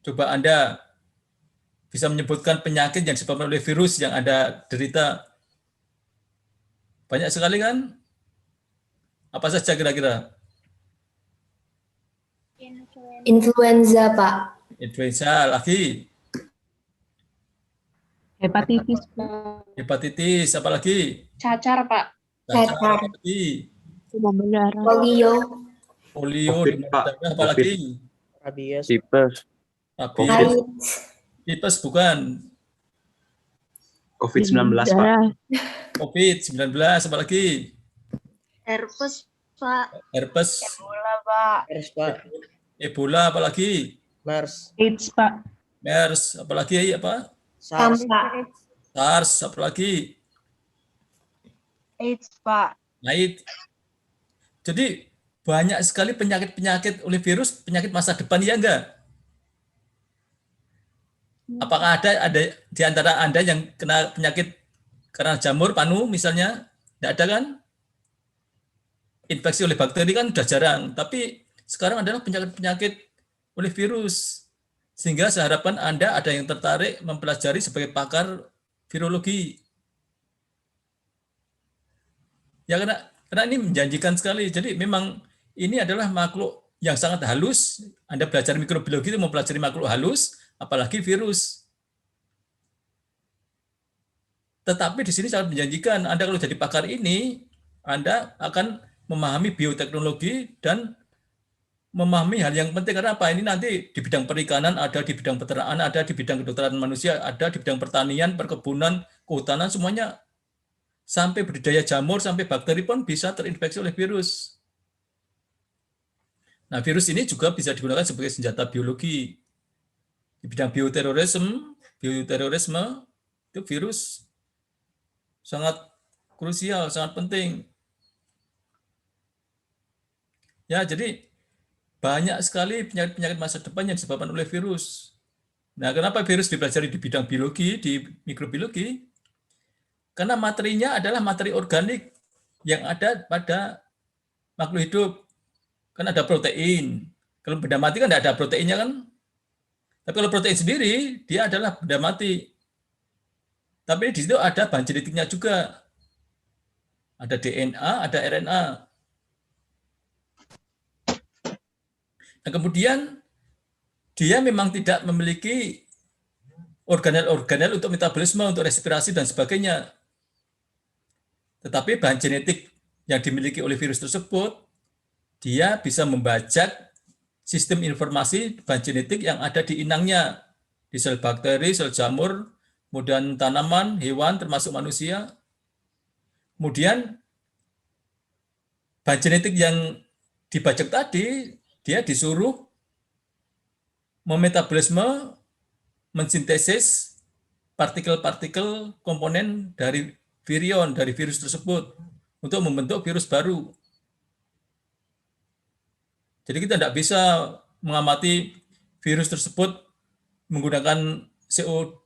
Coba Anda bisa menyebutkan penyakit yang disebabkan oleh virus yang Anda derita. Banyak sekali kan? Apa saja kira-kira? Influenza, Pak. Influenza, lagi. Hepatitis, Pak. Hepatitis, apa lagi? Cacar, Pak. Cacar, Cacar. apa lagi? Demam berdarah. Polio. Polio, Covid, demam Pak. berdarah, apa Covid. lagi? Rabies. Tipes, Rabies, AIDS. tipes bukan. COVID-19, Pak. Darah. COVID-19, apa lagi? Herpes, Pak. Herpes, Ebola, Pak. MERS, Pak. Ebola, apa lagi? MERS. AIDS, Pak. MERS, apa lagi? Apa? SARS. Campak. SARS, apa lagi? AIDS, Pak. AIDS. Jadi banyak sekali penyakit-penyakit oleh virus, penyakit masa depan, ya enggak? Apakah ada di antara Anda yang kena penyakit karena jamur, panu misalnya? Tidak ada kan? Infeksi oleh bakteri kan sudah jarang, tapi sekarang adalah penyakit-penyakit oleh virus. Sehingga saya harapkan Anda ada yang tertarik mempelajari sebagai pakar virologi. Ya karena ini menjanjikan sekali. Jadi memang ini adalah makhluk yang sangat halus. Anda belajar mikrobiologi itu mempelajari makhluk halus, apalagi virus. Tetapi di sini sangat menjanjikan. Anda kalau jadi pakar ini, Anda akan memahami bioteknologi dan memahami hal yang penting. Karena apa? Ini nanti di bidang perikanan ada, di bidang peternakan ada, di bidang kedokteran manusia ada, di bidang pertanian, perkebunan, kehutanan, semuanya. Sampai budidaya jamur, sampai bakteri pun bisa terinfeksi oleh virus. Nah, virus ini juga bisa digunakan sebagai senjata biologi. Di bidang bioterorisme itu virus sangat krusial, sangat penting. Ya, jadi banyak sekali penyakit-penyakit masa depan yang disebabkan oleh virus. Nah, kenapa virus dipelajari di bidang biologi, di mikrobiologi? Karena materinya adalah materi organik yang ada pada makhluk hidup. Kan ada protein. Kalau benda mati kan tidak ada proteinnya kan. Tapi kalau protein sendiri, dia adalah benda mati. Tapi di situ ada bahan genetiknya juga. Ada DNA, ada RNA. Nah, kemudian dia memang tidak memiliki organel-organel untuk metabolisme, untuk respirasi, dan sebagainya. Tetapi bahan genetik yang dimiliki oleh virus tersebut, dia bisa membajak sistem informasi bahan genetik yang ada di inangnya, di sel bakteri, sel jamur, kemudian tanaman, hewan, termasuk manusia. Kemudian bahan genetik yang dibajak tadi, dia disuruh memetabolisme, mensintesis partikel-partikel komponen dari virion, dari virus tersebut, untuk membentuk virus baru. Jadi kita tidak bisa mengamati virus tersebut menggunakan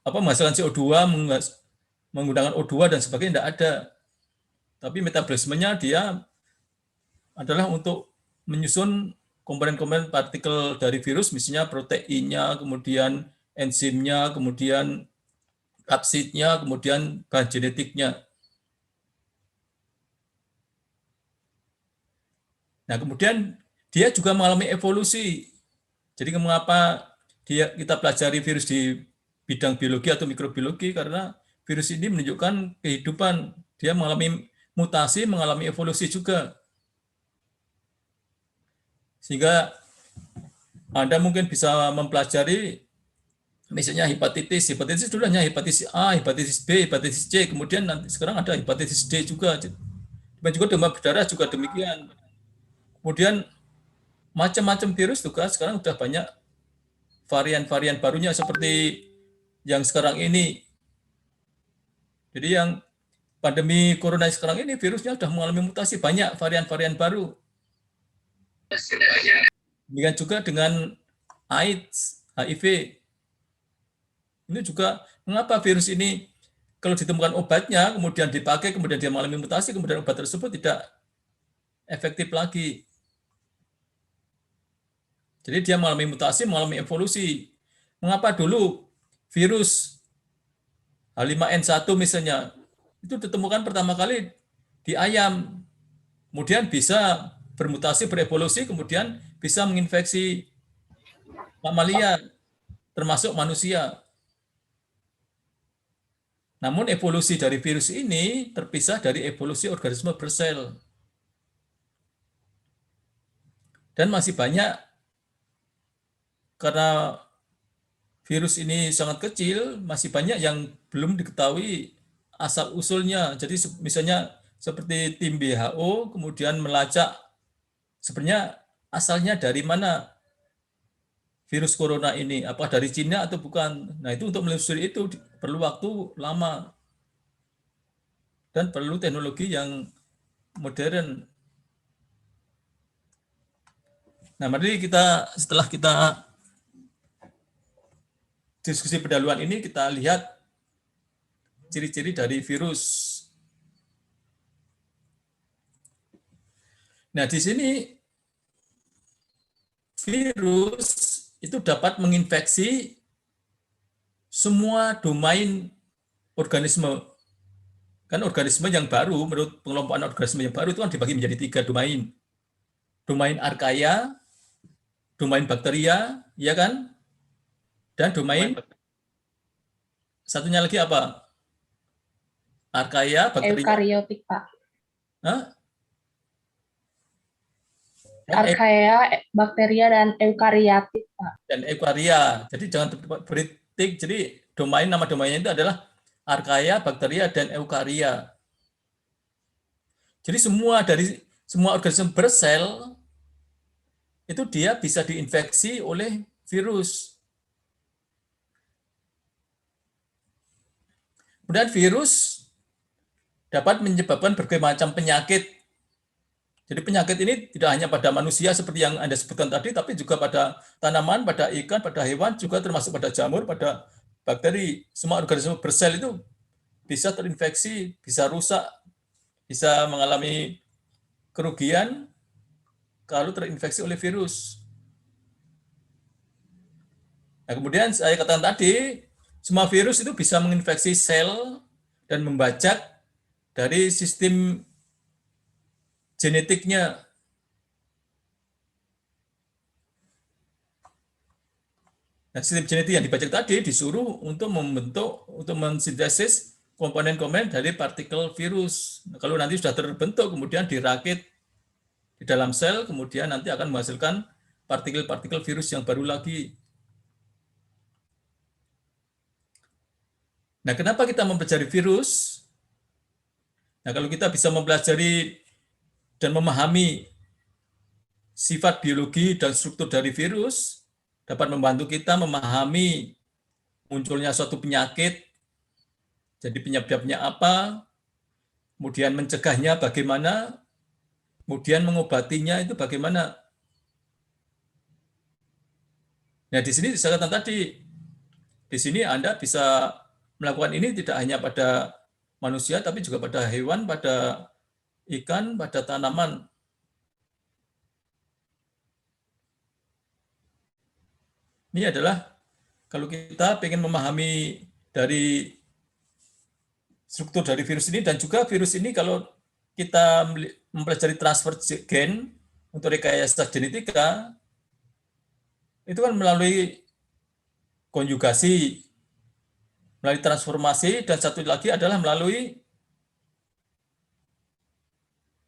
menghasilkan CO2, menggunakan O2 dan sebagainya, tidak ada. Tapi metabolismenya dia adalah untuk menyusun komponen-komponen partikel dari virus, misalnya proteinnya, kemudian enzimnya, kemudian kapsidnya, kemudian bahan genetiknya. Nah, kemudian dia juga mengalami evolusi. Jadi mengapa kita pelajari virus di bidang biologi atau mikrobiologi? Karena virus ini menunjukkan kehidupan. Dia mengalami mutasi, mengalami evolusi juga. Sehingga Anda mungkin bisa mempelajari misalnya hepatitis dulu hanya hepatitis A, hepatitis B, hepatitis C, kemudian nanti sekarang ada hepatitis D juga. Dan juga demam berdarah juga demikian. Kemudian macam-macam virus juga sekarang sudah banyak varian-varian barunya seperti yang sekarang ini. Jadi yang pandemi corona sekarang ini virusnya sudah mengalami mutasi, banyak varian-varian baru. Demikian juga dengan AIDS, HIV. Ini juga mengapa virus ini kalau ditemukan obatnya, kemudian dipakai, kemudian dia mengalami mutasi, kemudian obat tersebut tidak efektif lagi. Jadi dia mengalami mutasi, mengalami evolusi. Mengapa dulu virus H5N1 misalnya itu ditemukan pertama kali di ayam, kemudian bisa bermutasi, berevolusi, kemudian bisa menginfeksi mamalia, termasuk manusia. Namun evolusi dari virus ini terpisah dari evolusi organisme bersel. Dan masih banyak, karena virus ini sangat kecil, masih banyak yang belum diketahui asal-usulnya. Jadi misalnya seperti tim WHO kemudian melacak sebenarnya asalnya dari mana virus corona ini, apa dari Cina atau bukan. Nah, itu untuk menelusuri itu perlu waktu lama dan perlu teknologi yang modern. Nah, mari kita setelah kita diskusi pendahuluan ini, kita lihat ciri-ciri dari virus. Nah, di sini virus itu dapat menginfeksi semua domain organisme. Kan organisme yang baru, menurut pengelompokan organisme yang baru itu kan dibagi menjadi 3 domain. Domain archaea, domain bakteria, ya kan? Dan domain satunya lagi apa? Archaea, bakteria. Eukariotik, Pak. Hah? Archaea, bakteria, dan eukariotik, Pak. Dan eukarya. Jadi jangan beritik. Jadi nama domainnya itu adalah archaea, bakteria, dan eukarya. Jadi semua organisme bersel itu dia bisa diinfeksi oleh virus. Kemudian virus dapat menyebabkan berbagai macam penyakit. Jadi penyakit ini tidak hanya pada manusia seperti yang Anda sebutkan tadi, tapi juga pada tanaman, pada ikan, pada hewan, juga termasuk pada jamur, pada bakteri. Semua organisme bersel itu bisa terinfeksi, bisa rusak, bisa mengalami kerugian kalau terinfeksi oleh virus. Nah, kemudian saya katakan tadi, semua virus itu bisa menginfeksi sel dan membajak dari sistem genetiknya. Nah, sistem genetik yang dibajak tadi disuruh untuk mensintesis komponen-komponen dari partikel virus. Nah, kalau nanti sudah terbentuk, kemudian dirakit di dalam sel, kemudian nanti akan menghasilkan partikel-partikel virus yang baru lagi. Nah, kenapa kita mempelajari virus? Nah, kalau kita bisa mempelajari dan memahami sifat biologi dan struktur dari virus, dapat membantu kita memahami munculnya suatu penyakit, jadi penyebabnya apa, kemudian mencegahnya bagaimana, kemudian mengobatinya itu bagaimana. Nah, di sini saya katakan tadi, di sini Anda bisa melakukan ini tidak hanya pada manusia, tapi juga pada hewan, pada ikan, pada tanaman. Ini adalah kalau kita ingin memahami dari struktur dari virus ini, dan juga virus ini kalau kita mempelajari transfer gen untuk rekayasa genetika, itu kan melalui konjugasi, melalui transformasi, dan satu lagi adalah melalui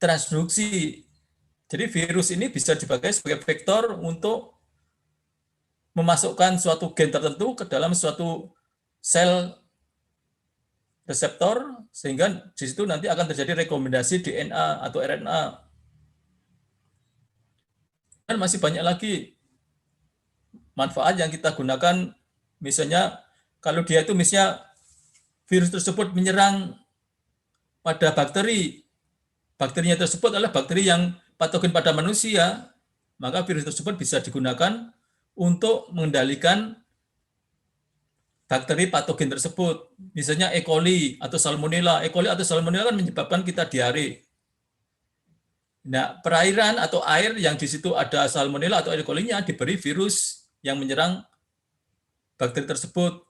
transduksi. Jadi virus ini bisa dipakai sebagai vektor untuk memasukkan suatu gen tertentu ke dalam suatu sel reseptor, sehingga di situ nanti akan terjadi rekomendasi DNA atau RNA. Dan masih banyak lagi manfaat yang kita gunakan, misalnya kalau dia itu misalnya virus tersebut menyerang pada bakteri, bakterinya tersebut adalah bakteri yang patogen pada manusia, maka virus tersebut bisa digunakan untuk mengendalikan bakteri patogen tersebut. Misalnya E. coli atau Salmonella. E. coli atau Salmonella kan menyebabkan kita diare. Nah, perairan atau air yang di situ ada Salmonella atau E. coli-nya diberi virus yang menyerang bakteri tersebut.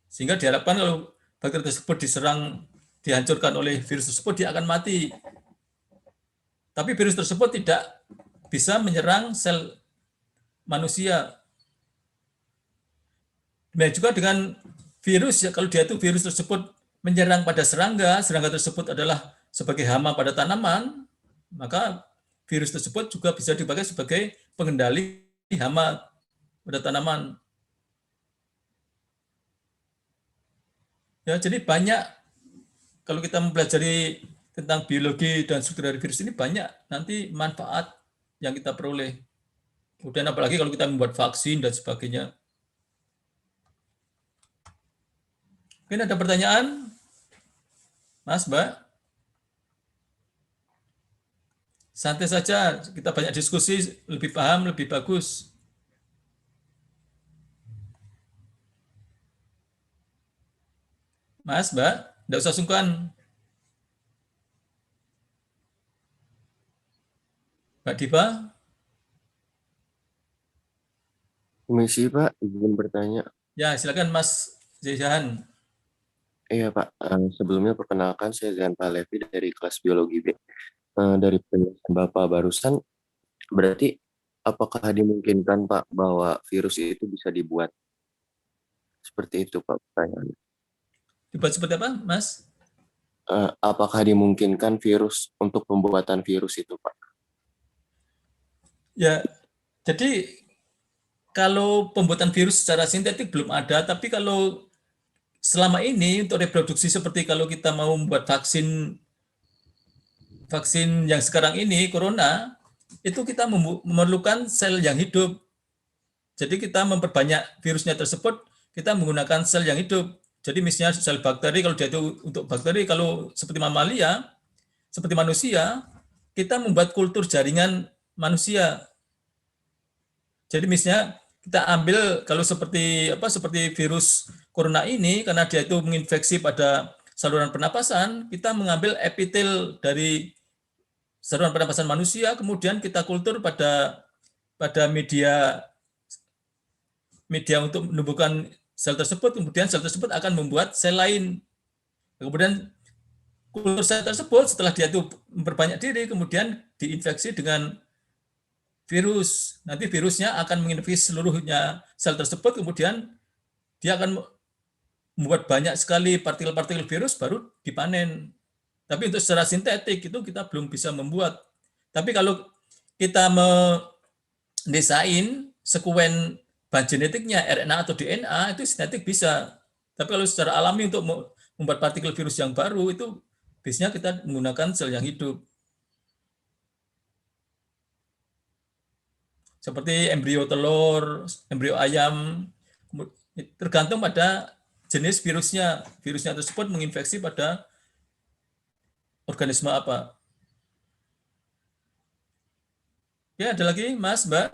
Sehingga diharapkan kalau bakteri tersebut dihancurkan oleh virus tersebut, dia akan mati. Tapi virus tersebut tidak bisa menyerang sel manusia. Demikian juga dengan virus, ya, kalau dia itu virus tersebut menyerang pada serangga, serangga tersebut adalah sebagai hama pada tanaman, maka virus tersebut juga bisa dipakai sebagai pengendali hama pada tanaman. Ya, jadi banyak, kalau kita mempelajari tentang biologi dan struktur dari virus ini, banyak nanti manfaat yang kita peroleh. Kemudian apalagi kalau kita membuat vaksin dan sebagainya. Mungkin ada pertanyaan? Mas, Mbak? Santai saja, kita banyak diskusi, lebih paham, lebih bagus. Mas, Mbak, tidak usah sungkan. Mbak Diva? Permisi Pak, izin bertanya. Ya, silakan Mas Zehan. Iya Pak, sebelumnya perkenalkan saya Zian Palevi dari kelas biologi B. Dari penjelasan Bapak barusan, berarti apakah dimungkinkan Pak bahwa virus itu bisa dibuat? Seperti itu Pak pertanyaannya. Dibuat seperti apa, Mas? Apakah dimungkinkan virus untuk pembuatan virus itu Pak? Ya, jadi kalau pembuatan virus secara sintetik belum ada, tapi kalau selama ini untuk reproduksi seperti kalau kita mau membuat vaksin yang sekarang ini, corona, itu kita memerlukan sel yang hidup. Jadi kita memperbanyak virusnya tersebut, kita menggunakan sel yang hidup. Jadi misalnya sel bakteri, kalau dia itu untuk bakteri, kalau seperti mamalia, seperti manusia, kita membuat kultur jaringan manusia. Jadi misalnya kita ambil kalau seperti virus corona ini, karena dia itu menginfeksi pada saluran pernapasan, kita mengambil epitel dari saluran pernapasan manusia, kemudian kita kultur pada media untuk menumbuhkan sel tersebut, kemudian sel tersebut akan membuat sel lain. Kemudian kultur sel tersebut setelah dia itu memperbanyak diri, kemudian diinfeksi dengan virus. Nanti virusnya akan menginfeksi seluruhnya sel tersebut, kemudian dia akan membuat banyak sekali partikel-partikel virus baru dipanen. Tapi untuk secara sintetik itu kita belum bisa membuat. Tapi kalau kita mendesain sekuen bahan genetiknya RNA atau DNA itu sintetik bisa. Tapi kalau secara alami untuk membuat partikel virus yang baru itu biasanya kita menggunakan sel yang hidup. Seperti embrio telur, embrio ayam, tergantung pada jenis virusnya. Virusnya tersebut menginfeksi pada organisme apa. Ya, ada lagi Mas, Mbak?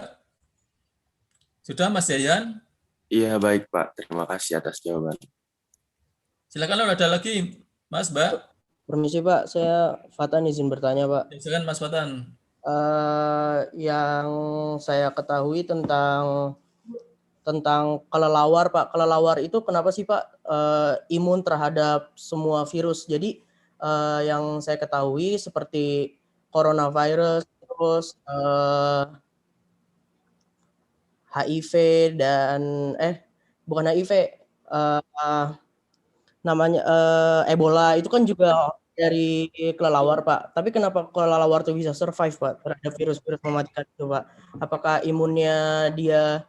Sudah Mas Yayan? Iya baik Pak, terima kasih atas jawaban. Silakan kalau ada lagi Mas, Mbak. Permisi Pak, saya Fatan izin bertanya Pak. Silakan Mas Fatan. Yang saya ketahui tentang kelelawar Pak. Kelelawar itu kenapa sih Pak imun terhadap semua virus? Jadi yang saya ketahui seperti coronavirus, terus HIV dan bukan HIV, namanya Ebola itu kan juga dari kelelawar Pak. Tapi kenapa kelelawar itu bisa survive Pak terhadap virus-virus mematikan itu Pak? Apakah imunnya dia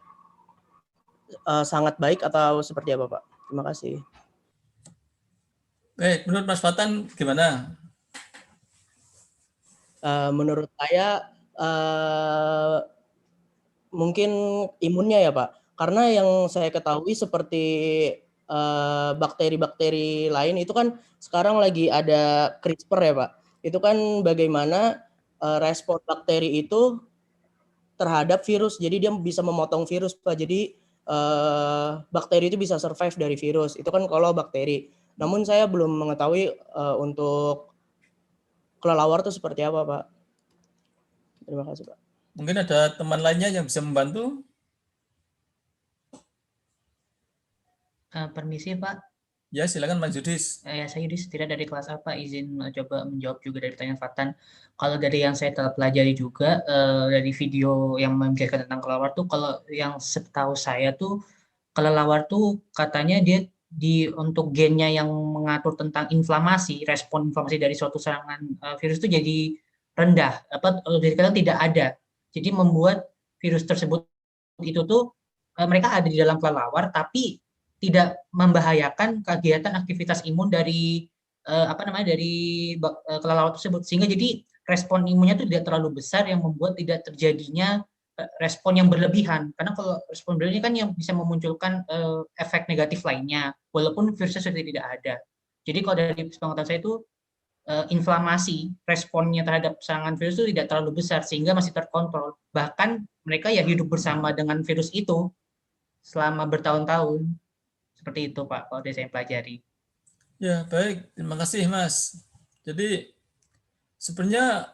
sangat baik atau seperti apa Pak? Terima kasih. Baik, menurut Mas Fatan gimana? Menurut saya mungkin imunnya ya Pak. Karena yang saya ketahui seperti bakteri-bakteri lain itu kan sekarang lagi ada CRISPR ya Pak. Itu kan bagaimana respon bakteri itu terhadap virus. Jadi dia bisa memotong virus Pak. Jadi bakteri itu bisa survive dari virus. Itu kan kalau bakteri. Namun saya belum mengetahui untuk kelelawar itu seperti apa Pak. Terima kasih Pak. Mungkin ada teman lainnya yang bisa membantu? Permisi Pak, Ya, silakan Mas Yudis. ya saya Yudis tidak dari kelas apa, izin coba menjawab juga dari pertanyaan Fatan. Kalau dari yang saya telah pelajari juga dari video yang menjelaskan tentang kelelawar tuh, kalau yang setahu saya tuh kelelawar tuh katanya dia untuk gennya yang mengatur tentang inflamasi, respon inflamasi dari suatu serangan virus itu jadi rendah, dikatakan tidak ada. Jadi membuat virus tersebut itu tuh mereka ada di dalam kelelawar tapi tidak membahayakan kegiatan aktivitas imun dari kelelawar tersebut, sehingga jadi respon imunnya itu tidak terlalu besar yang membuat tidak terjadinya respon yang berlebihan, karena kalau respon berlebihan kan yang bisa memunculkan efek negatif lainnya walaupun virusnya sudah tidak ada. Jadi kalau dari pengetahuan saya itu inflamasi responnya terhadap serangan virus itu tidak terlalu besar sehingga masih terkontrol, bahkan mereka ya hidup bersama dengan virus itu selama bertahun-tahun. Seperti itu Pak, kalau saya pelajari. Ya, baik. Terima kasih, Mas. Jadi, sebenarnya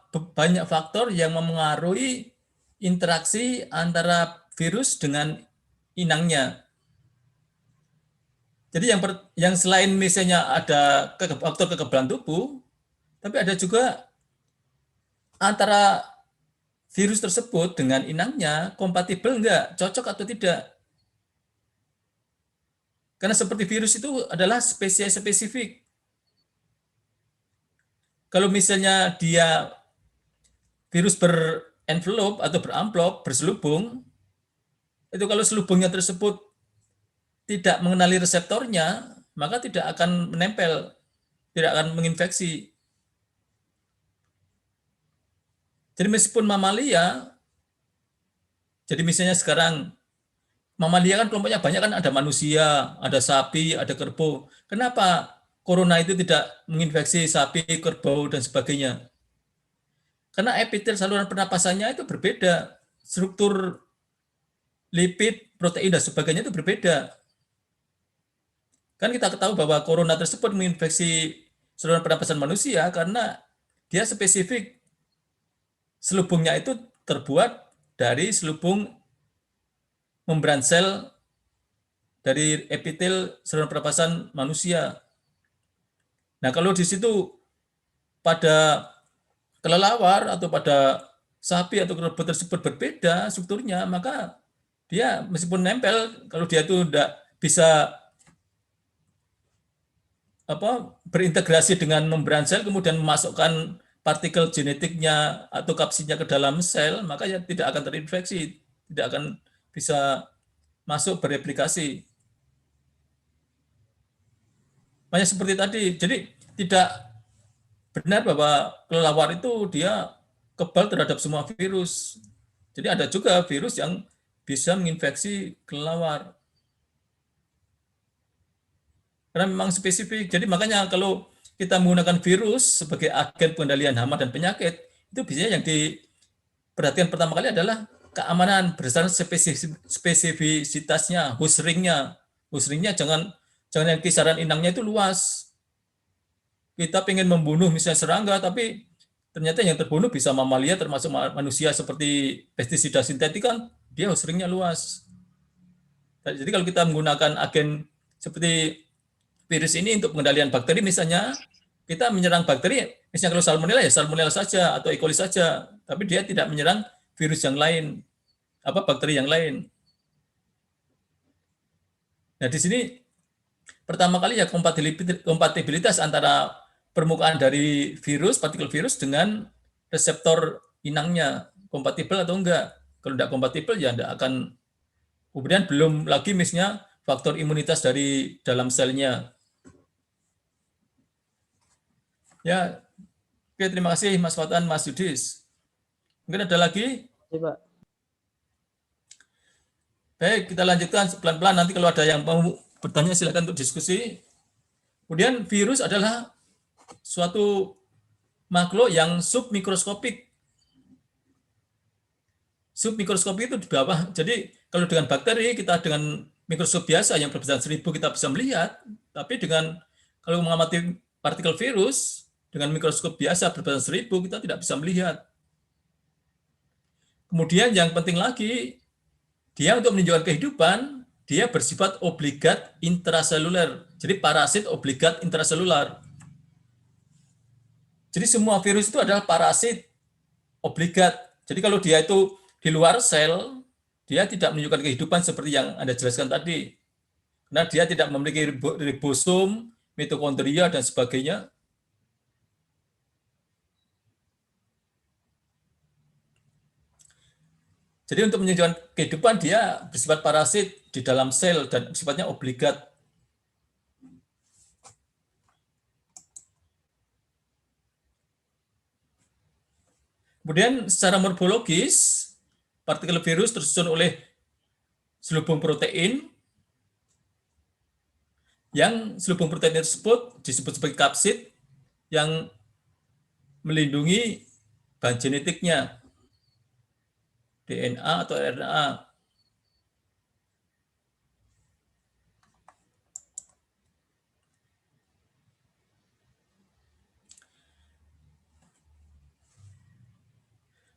banyak faktor yang memengaruhi interaksi antara virus dengan inangnya. Jadi yang selain misalnya ada faktor kekebalan tubuh, tapi ada juga antara virus tersebut dengan inangnya kompatibel enggak, cocok atau tidak. Karena seperti virus itu adalah spesies spesifik. Kalau misalnya dia virus berenvelope atau beramplop, berselubung, itu kalau selubungnya tersebut tidak mengenali reseptornya, maka tidak akan menempel, tidak akan menginfeksi. Jadi meskipun mamalia, jadi misalnya sekarang mamalia kan kelompoknya banyak kan, ada manusia, ada sapi, ada kerbau. Kenapa corona itu tidak menginfeksi sapi, kerbau, dan sebagainya? Karena epitel saluran pernapasannya itu berbeda. Struktur lipid, protein, dan sebagainya itu berbeda. Kan kita ketahui bahwa corona tersebut menginfeksi saluran pernapasan manusia karena dia spesifik. Selubungnya itu terbuat dari selubung membran sel dari epitel saluran pernapasan manusia. Nah, kalau di situ pada kelelawar atau pada sapi atau kerbau tersebut berbeda strukturnya, maka dia meskipun nempel, kalau dia itu tidak bisa berintegrasi dengan membran sel, kemudian memasukkan partikel genetiknya atau kapsidnya ke dalam sel, maka ya tidak akan terinfeksi, tidak akan bisa masuk bereplikasi. Banyak seperti tadi. Jadi tidak benar bahwa kelelawar itu dia kebal terhadap semua virus. Jadi ada juga virus yang bisa menginfeksi kelelawar. Karena memang spesifik. Jadi makanya kalau kita menggunakan virus sebagai agen pengendalian hama dan penyakit, itu biasanya yang diperhatikan pertama kali adalah keamanan berdasarkan spesifisitasnya, host ring-nya. Host ring-nya jangan yang kisaran inangnya itu luas. Kita pengen membunuh misalnya serangga, tapi ternyata yang terbunuh bisa mamalia termasuk manusia seperti pestisida sintetik kan, dia host ring-nya luas. Jadi kalau kita menggunakan agen seperti virus ini untuk pengendalian bakteri misalnya, kita menyerang bakteri, misalnya kalau salmonella ya salmonella saja atau E. coli saja, tapi dia tidak menyerang virus yang lain, bakteri yang lain. Nah, di sini pertama kali ya kompatibilitas antara permukaan dari virus, partikel virus dengan reseptor inangnya, kompatibel atau enggak. Kalau enggak kompatibel ya enggak akan, kemudian belum lagi misalnya faktor imunitas dari dalam selnya. Ya, oke, terima kasih Mas Fatan, Mas Yudis. Mungkin ada lagi? Ya, Pak. Baik, kita lanjutkan pelan-pelan. Nanti kalau ada yang mau bertanya silakan untuk diskusi. Kemudian virus adalah suatu makhluk yang submikroskopik. Submikroskopik itu di bawah. Jadi kalau dengan bakteri kita dengan mikroskop biasa yang berbesar 1000 kita bisa melihat, tapi kalau mengamati partikel virus dengan mikroskop biasa berbesar 1000 kita tidak bisa melihat. Kemudian yang penting lagi, dia untuk menunjukkan kehidupan, dia bersifat obligat intraseluler. Jadi parasit obligat intraseluler. Jadi semua virus itu adalah parasit obligat. Jadi kalau dia itu di luar sel, dia tidak menunjukkan kehidupan seperti yang Anda jelaskan tadi. Karena dia tidak memiliki ribosom, mitokondria, dan sebagainya. Jadi untuk menunjukkan kehidupan, dia bersifat parasit di dalam sel dan sifatnya obligat. Kemudian secara morfologis, partikel virus tersusun oleh selubung protein, yang selubung protein tersebut disebut sebagai kapsid yang melindungi bahan genetiknya, DNA atau RNA.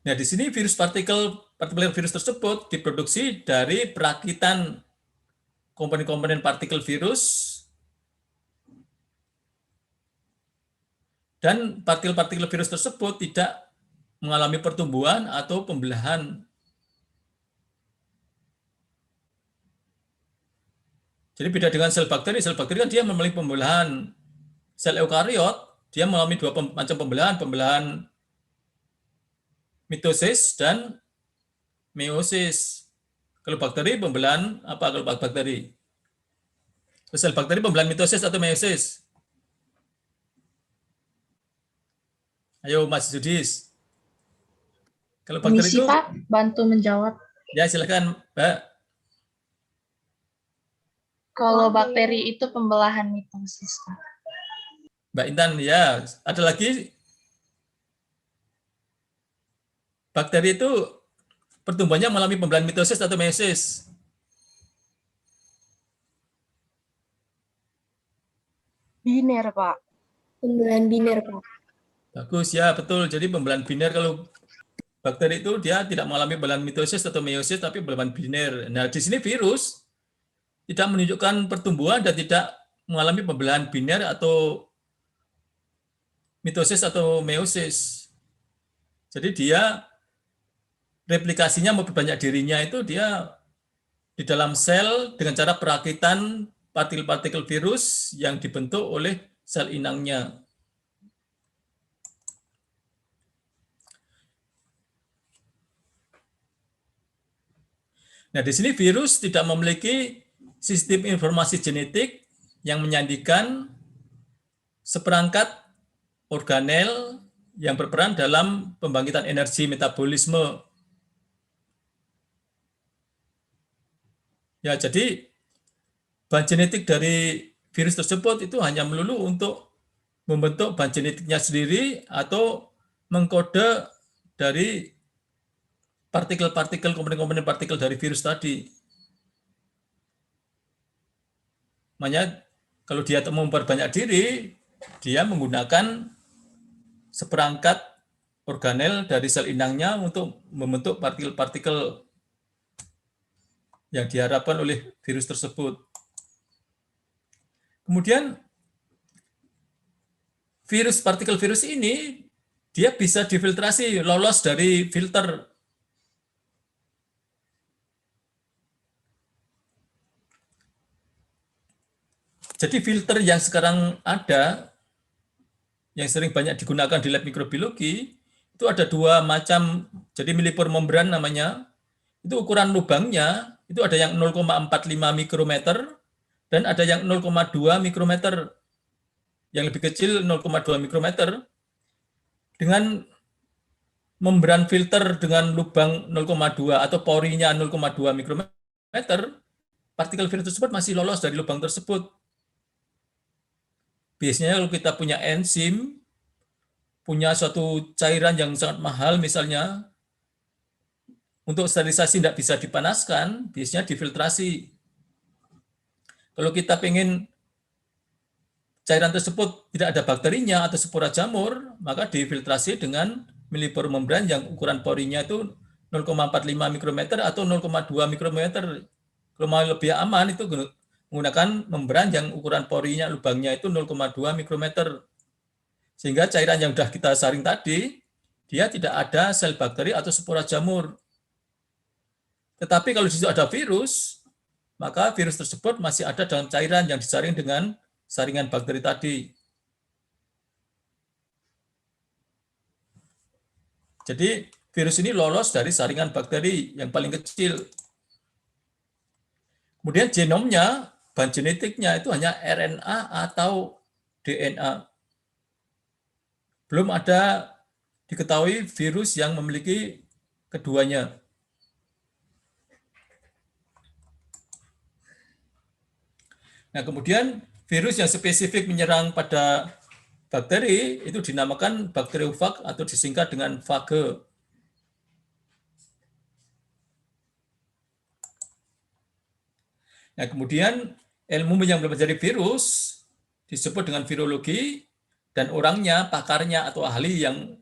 Nah, di sini partikel virus tersebut diproduksi dari perakitan komponen-komponen partikel virus, dan partikel-partikel virus tersebut tidak mengalami pertumbuhan atau pembelahan. Jadi beda dengan sel bakteri kan dia memiliki pembelahan. Sel eukariot dia mengalami dua macam pembelahan mitosis dan meiosis. Kalau bakteri pembelahan apa kalau bakteri? Sel bakteri pembelahan mitosis atau meiosis? Ayo Mas Judis. Kalau bakteri Permisi itu, Pak, bantu menjawab. ya silakan Mbak. Kalau bakteri itu pembelahan mitosis, Pak. Mbak Intan, ya. Ada lagi? Bakteri itu pertumbuhannya mengalami pembelahan mitosis atau meiosis? Biner, Pak. Pembelahan biner, Pak. Bagus, ya betul. Jadi pembelahan biner, kalau bakteri itu dia tidak mengalami pembelahan mitosis atau meiosis, tapi pembelahan biner. Nah, di sini virus tidak menunjukkan pertumbuhan dan tidak mengalami pembelahan biner atau mitosis atau meiosis. Jadi dia replikasinya memperbanyak dirinya itu dia di dalam sel dengan cara perakitan partikel-partikel virus yang dibentuk oleh sel inangnya. Nah, di sini virus tidak memiliki sistem informasi genetik yang menyandikan seperangkat organel yang berperan dalam pembangkitan energi metabolisme. Ya, jadi bahan genetik dari virus tersebut itu hanya melulu untuk membentuk bahan genetiknya sendiri atau mengkode dari partikel-partikel, komponen-komponen partikel dari virus tadi. Makanya kalau dia memperbanyak diri, dia menggunakan seperangkat organel dari sel inangnya untuk membentuk partikel-partikel yang diharapkan oleh virus tersebut. Kemudian partikel virus ini dia bisa difiltrasi, lolos dari filter. Jadi filter yang sekarang ada, yang sering banyak digunakan di lab mikrobiologi, itu ada dua macam, jadi milipor membran namanya. Itu ukuran lubangnya, itu ada yang 0,45 mikrometer, dan ada yang 0,2 mikrometer. Yang lebih kecil 0,2 mikrometer. Dengan membran filter dengan lubang 0,2 atau porinya 0,2 mikrometer, partikel virus tersebut masih lolos dari lubang tersebut. Biasanya kalau kita punya enzim, punya suatu cairan yang sangat mahal misalnya, untuk sterilisasi tidak bisa dipanaskan, biasanya difiltrasi. Kalau kita pengen cairan tersebut tidak ada bakterinya atau spora jamur, maka difiltrasi dengan milipor membran yang ukuran porinya itu 0,45 mikrometer atau 0,2 mikrometer. Kalau mau lebih aman itu menggunakan membran yang ukuran porinya, lubangnya itu 0,2 mikrometer. Sehingga cairan yang sudah kita saring tadi, dia tidak ada sel bakteri atau spora jamur. Tetapi kalau di situ ada virus, maka virus tersebut masih ada dalam cairan yang disaring dengan saringan bakteri tadi. Jadi virus ini lolos dari saringan bakteri yang paling kecil. Kemudian genomnya, bahan genetiknya itu hanya RNA atau DNA. Belum ada diketahui virus yang memiliki keduanya. Nah, kemudian virus yang spesifik menyerang pada bakteri itu dinamakan bakteriofag atau disingkat dengan phage. Nah, kemudian ilmu yang mempelajari virus disebut dengan virologi, dan orangnya, pakarnya atau ahli yang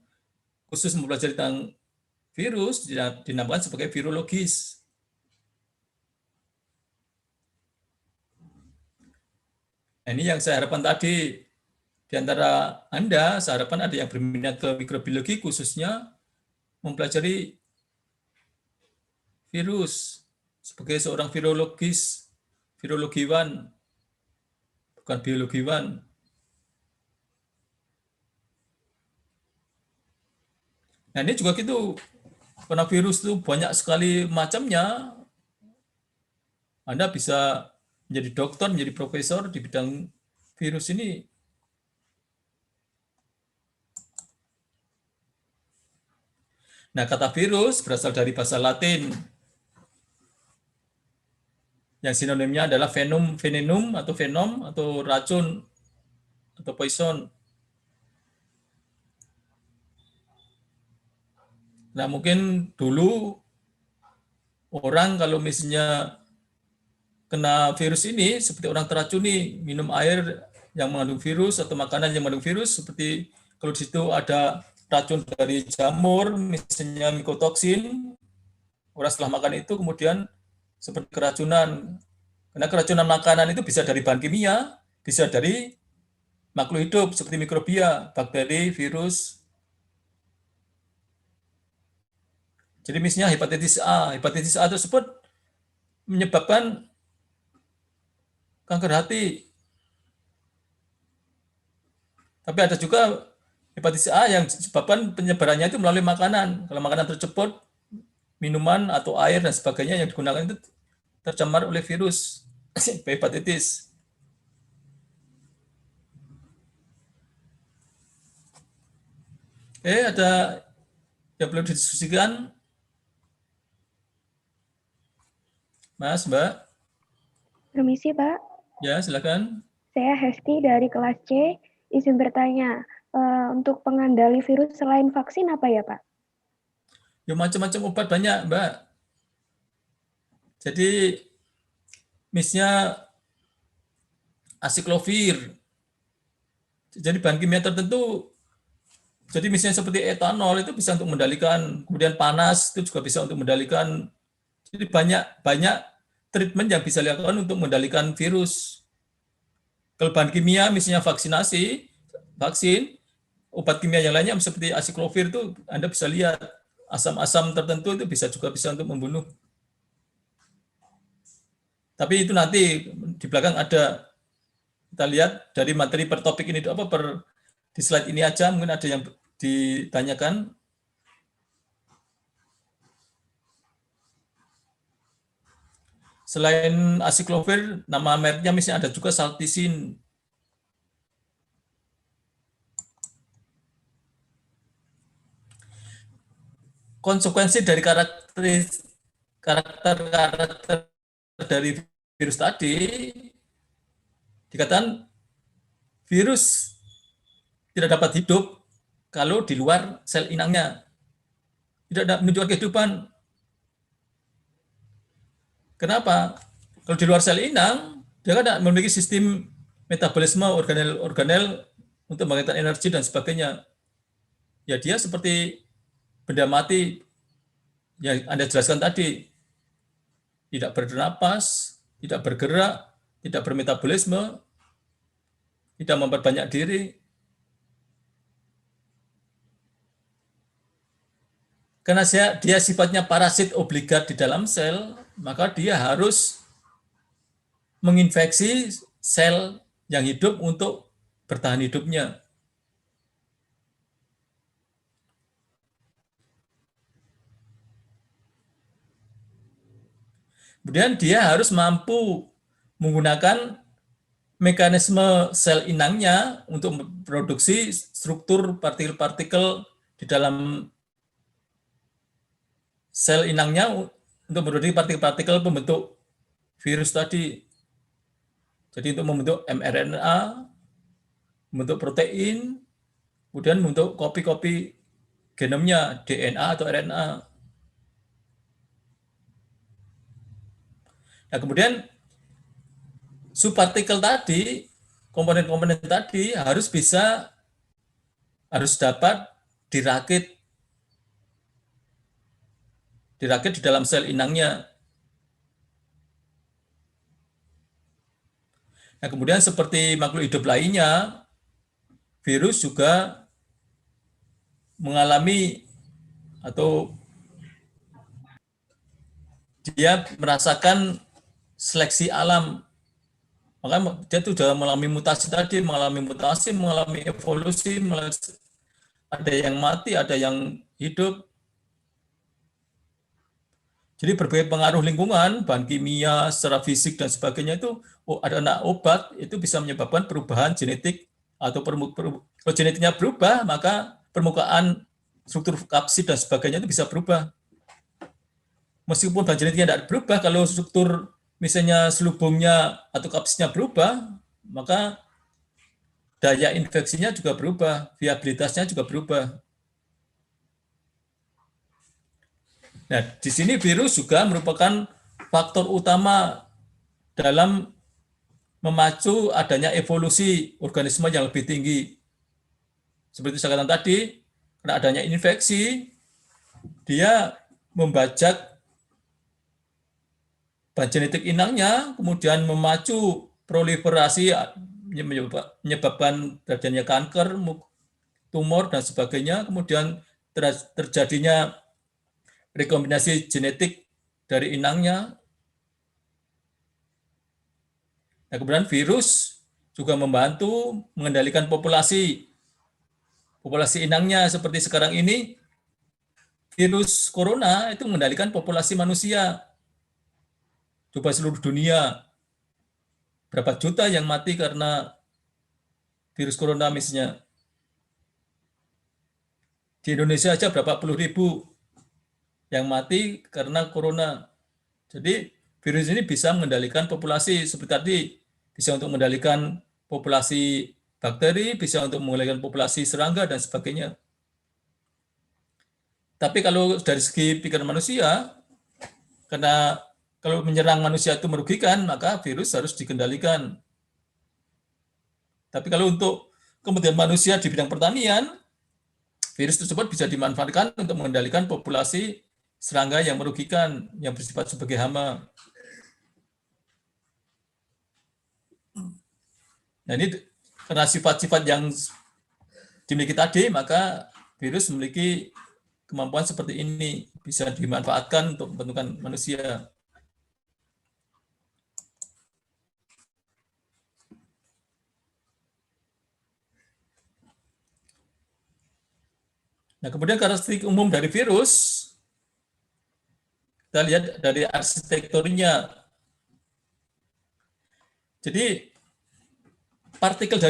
khusus mempelajari tentang virus dinamakan sebagai virologis. Nah, ini yang saya harapkan tadi. Di antara Anda, saya harapkan ada yang berminat ke mikrobiologi, khususnya mempelajari virus sebagai seorang virologis, virologiwan, bukan biologiwan. Nah, ini juga gitu, karena virus itu banyak sekali macamnya, Anda bisa menjadi dokter, menjadi profesor di bidang virus ini. Nah, kata virus berasal dari bahasa Latin, yang sinonimnya adalah venenum atau venom atau racun atau poison. Nah, mungkin dulu orang kalau misalnya kena virus ini seperti orang teracuni, minum air yang mengandung virus atau makanan yang mengandung virus, seperti kalau di situ ada racun dari jamur, misalnya mikotoksin, orang setelah makan itu kemudian seperti keracunan. Karena keracunan makanan itu bisa dari bahan kimia, bisa dari makhluk hidup seperti mikrobia, bakteri, virus. Jadi misalnya hepatitis A tersebut menyebabkan kanker hati. Tapi ada juga hepatitis A yang disebabkan penyebarannya itu melalui makanan. Kalau makanan tersebut, minuman atau air dan sebagainya yang digunakan itu tercemar oleh virus hepatitis. Oke, ada yang perlu didiskusikan? Mas, Mbak? Permisi, Pak. Ya, silakan. Saya Hesti dari kelas C. Izin bertanya, untuk pengendali virus selain vaksin apa ya, Pak? Ya, macam-macam obat banyak, Mbak. Jadi, misalnya asiklovir. Jadi bahan kimia tertentu, jadi misalnya seperti etanol itu bisa untuk mengendalikan, kemudian panas itu juga bisa untuk mengendalikan. Jadi banyak treatment yang bisa dilakukan untuk mengendalikan virus. Kalau bahan kimia, misalnya vaksin, obat kimia yang lainnya seperti asiklovir itu Anda bisa lihat asam-asam tertentu itu bisa untuk membunuh. Tapi itu nanti di belakang ada, kita lihat dari materi per topik ini di slide ini aja mungkin ada yang ditanyakan. Selain asiklovir, nama mereknya misalnya ada juga saltisin. Konsekuensi dari karakter dari virus tadi, dikatakan virus tidak dapat hidup kalau di luar sel inangnya. Tidak ada menunjukkan kehidupan. Kenapa? Kalau di luar sel inang, dia kan memiliki sistem metabolisme organel untuk membangkitkan energi dan sebagainya. Ya dia seperti benda mati yang Anda jelaskan tadi. tidak bernapas, tidak bergerak, tidak bermetabolisme, tidak memperbanyak diri. Karena dia sifatnya parasit obligat di dalam sel, maka dia harus menginfeksi sel yang hidup untuk bertahan hidupnya. Kemudian dia harus mampu menggunakan mekanisme sel inangnya untuk memproduksi struktur partikel-partikel di dalam sel inangnya untuk memproduksi partikel-partikel pembentuk virus tadi. Jadi untuk membentuk mRNA, membentuk protein, kemudian membentuk kopi-kopi genomnya, DNA atau RNA. Nah, kemudian subpartikel tadi, komponen-komponen tadi harus dapat dirakit di dalam sel inangnya. Nah, kemudian seperti makhluk hidup lainnya, virus juga mengalami atau dia merasakan seleksi alam. Maka dia itu sudah mengalami mutasi tadi, mengalami evolusi, ada yang mati, ada yang hidup. Jadi berbagai pengaruh lingkungan, bahan kimia, secara fisik dan sebagainya itu, ada obat itu bisa menyebabkan perubahan genetik atau kalau genetiknya berubah, maka permukaan struktur kapsid dan sebagainya itu bisa berubah. Meskipun bahan genetiknya tidak berubah, kalau struktur misalnya selubungnya atau kapsidnya berubah, maka daya infeksinya juga berubah, viabilitasnya juga berubah. Nah, di sini virus juga merupakan faktor utama dalam memacu adanya evolusi organisme yang lebih tinggi. Seperti saya katakan tadi, karena adanya infeksi, dia membajak bahan genetik inangnya, kemudian memacu proliferasi, menyebabkan terjadinya kanker, tumor, dan sebagainya, kemudian terjadinya rekombinasi genetik dari inangnya. Nah, kemudian virus juga membantu mengendalikan populasi inangnya. Seperti sekarang ini, virus corona itu mengendalikan populasi manusia. Coba seluruh dunia, berapa juta yang mati karena virus corona misalnya. Di Indonesia aja berapa puluh ribu yang mati karena corona. Jadi virus ini bisa mengendalikan populasi seperti tadi, bisa untuk mengendalikan populasi bakteri, bisa untuk mengendalikan populasi serangga dan sebagainya. Tapi kalau dari segi pikiran manusia, karena kalau menyerang manusia itu merugikan, maka virus harus dikendalikan. Tapi kalau untuk kemudian manusia di bidang pertanian, virus tersebut bisa dimanfaatkan untuk mengendalikan populasi serangga yang merugikan, yang bersifat sebagai hama. Nah, ini karena sifat-sifat yang dimiliki tadi, maka virus memiliki kemampuan seperti ini, bisa dimanfaatkan untuk pembentukan manusia. Nah, kemudian karakteristik umum dari virus, kita lihat dari arsitekturnya. Jadi, partikel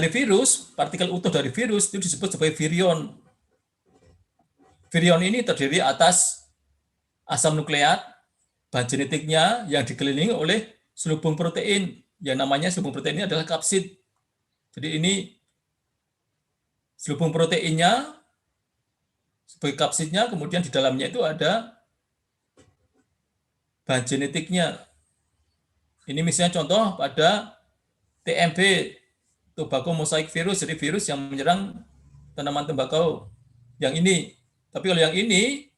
utuh dari virus itu disebut sebagai virion. Virion ini terdiri atas asam nukleat, bahan genetiknya yang dikelilingi oleh selubung protein, yang namanya selubung protein ini adalah kapsid. Jadi ini selubung proteinnya, sebagai kapsidnya, kemudian di dalamnya itu ada bahan genetiknya. Ini misalnya contoh pada TMV, tobacco mosaic virus, jadi virus yang menyerang tanaman tembakau. Yang ini, tapi kalau yang ini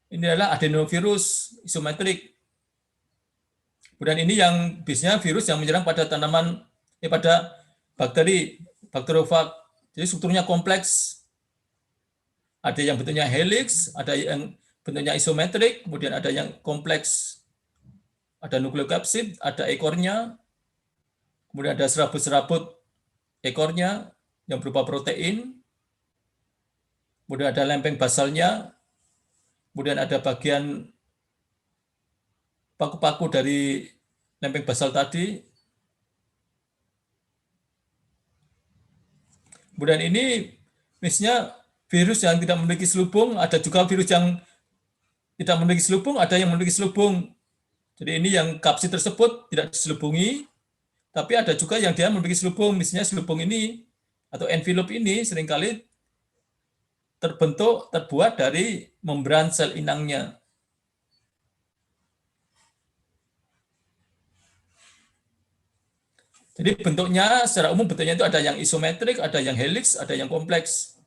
adalah adenovirus isometrik. Kemudian ini yang biasanya virus yang menyerang pada tanaman, pada bakteri, bakteriofag. Jadi strukturnya kompleks. Ada yang bentuknya helix, ada yang bentuknya isometrik, kemudian ada yang kompleks. Ada nukleokapsid, ada ekornya, kemudian ada serabut-serabut ekornya yang berupa protein, kemudian ada lempeng basalnya, kemudian ada bagian paku-paku dari lempeng basal tadi. Kemudian ini misalnya virus yang tidak memiliki selubung, ada juga virus yang tidak memiliki selubung, ada yang memiliki selubung. Jadi ini yang kapsid tersebut tidak diselubungi, tapi ada juga yang dia memiliki selubung. Misalnya selubung ini atau envelope ini seringkali terbuat dari membran sel inangnya. Jadi bentuknya secara umum bentuknya itu ada yang isometrik, ada yang helix, ada yang kompleks.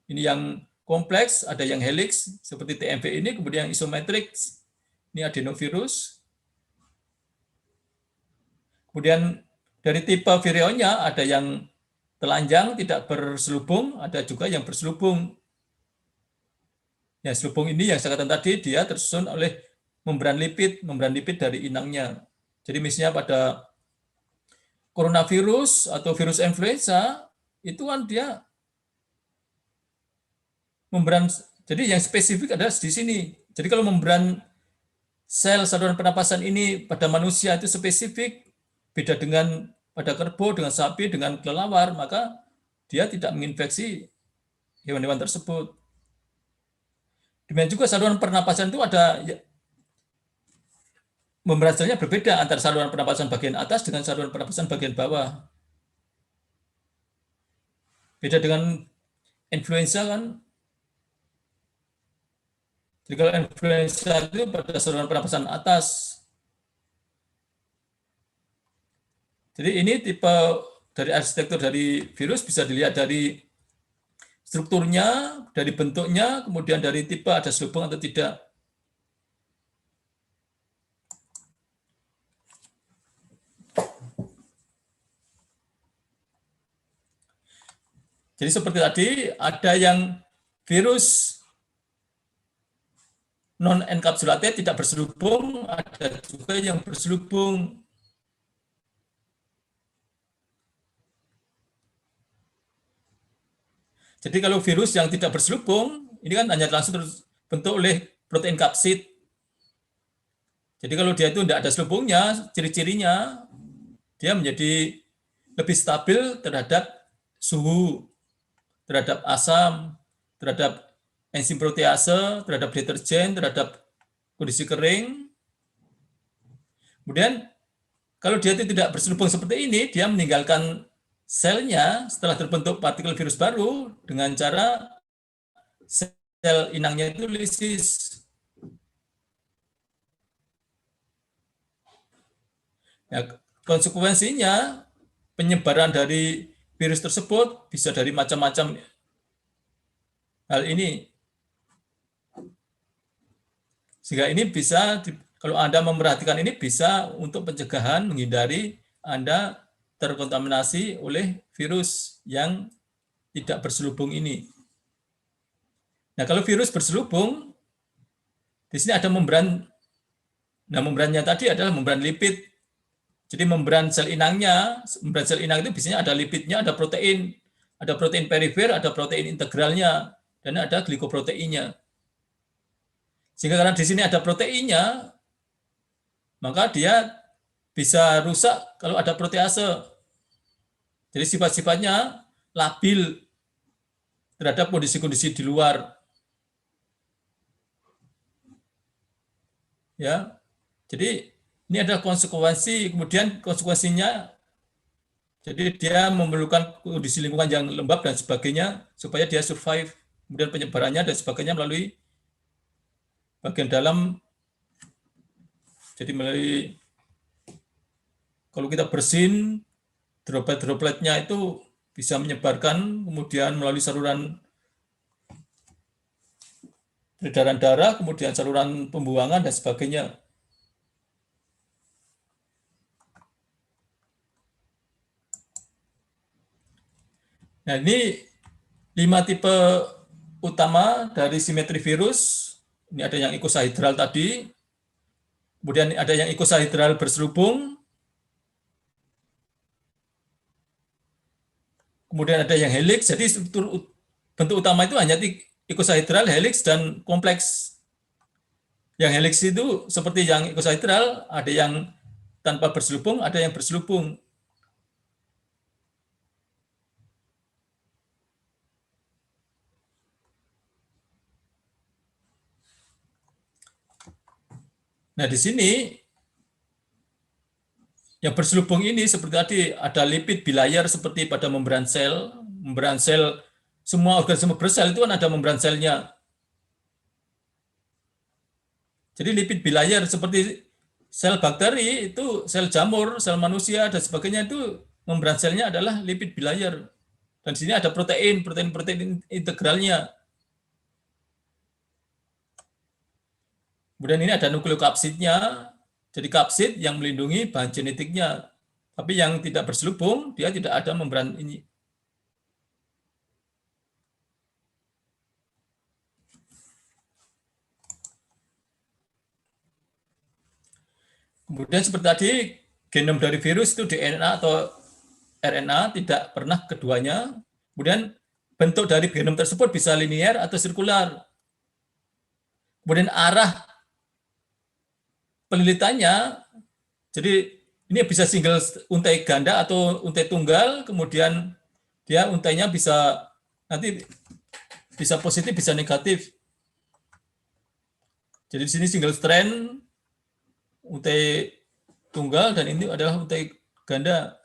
Ini yang kompleks, ada yang helix seperti TMV ini, kemudian yang isometrik ini adenovirus. Kemudian dari tipe virionnya ada yang telanjang tidak berselubung, ada juga yang berselubung. Ya, selubung ini yang saya katakan tadi dia tersusun oleh membran lipid dari inangnya. Jadi misalnya pada coronavirus atau virus influenza itu kan dia membran, jadi yang spesifik adalah di sini. Jadi kalau membran sel saluran pernapasan ini pada manusia itu spesifik, beda dengan pada kerbau, dengan sapi, dengan kelelawar, maka dia tidak menginfeksi hewan-hewan tersebut. Demikian juga saluran pernapasan itu ada membran selnya berbeda antara saluran pernapasan bagian atas dengan saluran pernapasan bagian bawah. Beda dengan influenza kan. Jadi kalau influenza itu pada saluran pernapasan atas. Jadi ini tipe dari arsitektur dari virus bisa dilihat dari strukturnya, dari bentuknya, kemudian dari tipe ada selubung atau tidak. Jadi seperti tadi, ada yang virus non-enkapsulated tidak berselubung, ada juga yang berselubung. Jadi kalau virus yang tidak berselubung, ini kan hanya langsung terbentuk oleh protein kapsid. Jadi kalau dia itu tidak ada selubungnya, ciri-cirinya, dia menjadi lebih stabil terhadap suhu, terhadap asam, terhadap enzim protease, terhadap deterjen, terhadap kondisi kering. Kemudian kalau dia tidak berselubung seperti ini, dia meninggalkan selnya setelah terbentuk partikel virus baru dengan cara sel inangnya itu lisis. Ya, konsekuensinya penyebaran dari virus tersebut bisa dari macam-macam hal ini. Sehingga ini bisa, kalau Anda memperhatikan ini bisa untuk pencegahan, menghindari Anda terkontaminasi oleh virus yang tidak berselubung ini. Nah, kalau virus berselubung, di sini ada membran. Nah, membrannya tadi adalah membran lipid. Jadi membran sel inangnya, membran sel inang itu biasanya ada lipidnya, ada protein perifer, ada protein integralnya, dan ada glikoproteinnya. Sehingga karena di sini ada proteinnya, maka dia bisa rusak kalau ada protease. Jadi sifat-sifatnya labil terhadap kondisi-kondisi di luar. Ya. Jadi ini adalah konsekuensi, kemudian konsekuensinya jadi dia memerlukan kondisi lingkungan yang lembab dan sebagainya supaya dia survive. Kemudian penyebarannya dan sebagainya melalui bagian dalam, jadi melalui, kalau kita bersin, droplet-dropletnya itu bisa menyebarkan, kemudian melalui saluran peredaran darah, kemudian saluran pembuangan dan sebagainya. Nah, ini 5 tipe utama dari simetri virus. Ini ada yang ikosahedral tadi, kemudian ada yang ikosahedral berselubung, kemudian ada yang helix. Jadi struktur bentuk utama itu hanya ikosahedral, helix, dan kompleks. Yang helix itu seperti yang ikosahedral, ada yang tanpa berselubung, ada yang berselubung. Nah, di sini yang berselubung ini seperti tadi ada lipid bilayer seperti pada membran sel. Membran sel, semua organisme bersel itu kan ada membran selnya. Jadi lipid bilayer seperti sel bakteri itu, sel jamur, sel manusia dan sebagainya itu membran selnya adalah lipid bilayer. Dan di sini ada protein integralnya. Kemudian ini ada nukleokapsidnya, jadi kapsid yang melindungi bahan genetiknya. Tapi yang tidak berselubung, dia tidak ada membran ini. Kemudian seperti tadi, genom dari virus itu DNA atau RNA, tidak pernah keduanya. Kemudian bentuk dari genom tersebut bisa linier atau sirkular. Kemudian arah penelitiannya, jadi ini bisa single untai ganda atau untai tunggal, kemudian dia untainya bisa nanti bisa positif, bisa negatif. Jadi di sini single strand, untai tunggal, dan ini adalah untai ganda.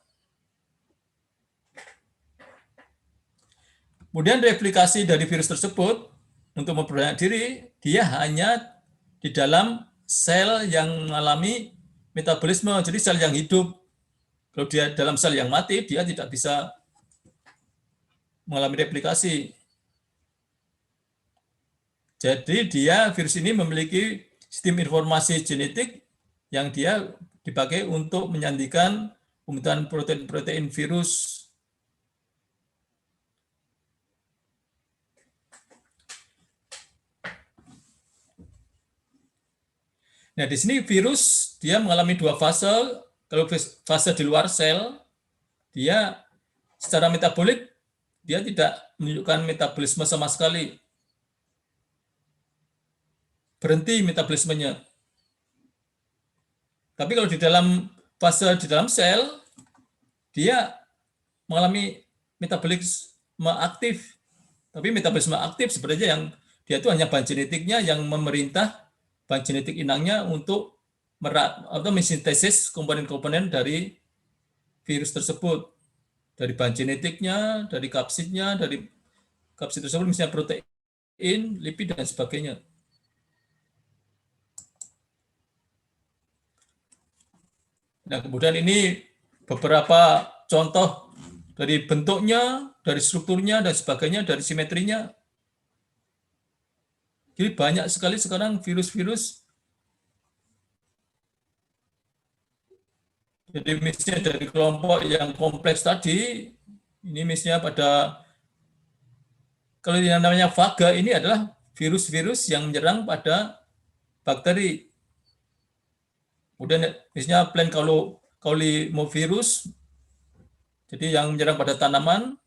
Kemudian replikasi dari virus tersebut untuk memperbanyak diri, dia hanya di dalam sel yang mengalami metabolisme, jadi sel yang hidup. Kalau dia dalam sel yang mati, dia tidak bisa mengalami replikasi. Jadi dia, virus ini memiliki sistem informasi genetik yang dia dipakai untuk menyandikan pembentukan protein-protein virus. Nah, di sini virus dia mengalami 2 fase. Kalau fase di luar sel, dia secara metabolik dia tidak menunjukkan metabolisme sama sekali. Berhenti metabolismenya. Tapi kalau di dalam fase di dalam sel, dia mengalami metabolisme aktif. Tapi metabolisme aktif sebenarnya yang dia itu hanya bahan genetiknya yang memerintah bahan genetik inangnya untuk mensintesis komponen-komponen dari virus tersebut. Dari bahan genetiknya, dari kapsidnya, dari kapsid tersebut misalnya protein, lipid, dan sebagainya. Nah, kemudian ini beberapa contoh dari bentuknya, dari strukturnya, dan sebagainya, dari simetrinya. Jadi banyak sekali sekarang virus-virus. Jadi misalnya dari kelompok yang kompleks tadi, ini misalnya pada, kalau yang namanya faga ini adalah virus-virus yang menyerang pada bakteri. Kemudian misalnya plant caulovirus, jadi yang menyerang pada tanaman.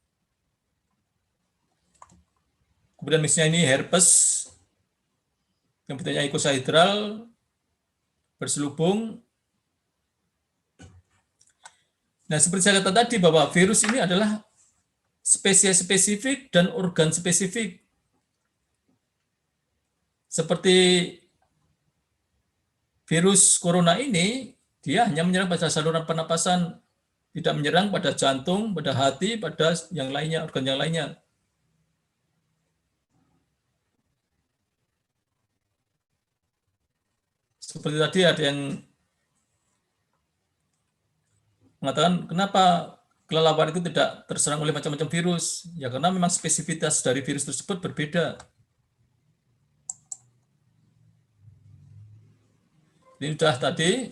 Kemudian misalnya ini herpes, yang bentuknya ikosahedral, berselubung. Nah, seperti saya katakan tadi bahwa virus ini adalah spesies spesifik dan organ spesifik. Seperti virus corona ini, dia hanya menyerang pada saluran pernapasan, tidak menyerang pada jantung, pada hati, pada yang lainnya, organ yang lainnya. Seperti tadi ada yang mengatakan kenapa kelelawar itu tidak terserang oleh macam-macam virus. Ya karena memang spesifitas dari virus tersebut berbeda. Ini sudah tadi.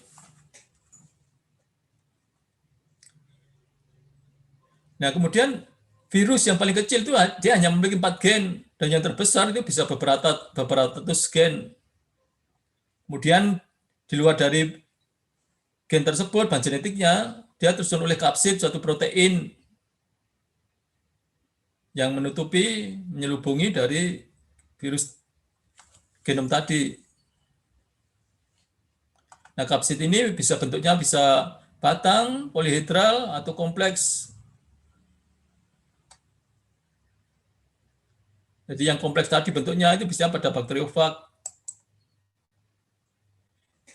Nah, kemudian virus yang paling kecil itu dia hanya memiliki 4 gen, dan yang terbesar itu bisa beberapa ratus gen. Kemudian di luar dari gen tersebut, bahan genetiknya, dia tersusun oleh kapsid suatu protein yang menutupi, menyelubungi dari virus genom tadi. Nah, kapsid ini bisa bentuknya bisa batang, polihedral, atau kompleks. Jadi yang kompleks tadi bentuknya itu bisa pada bakteriofag.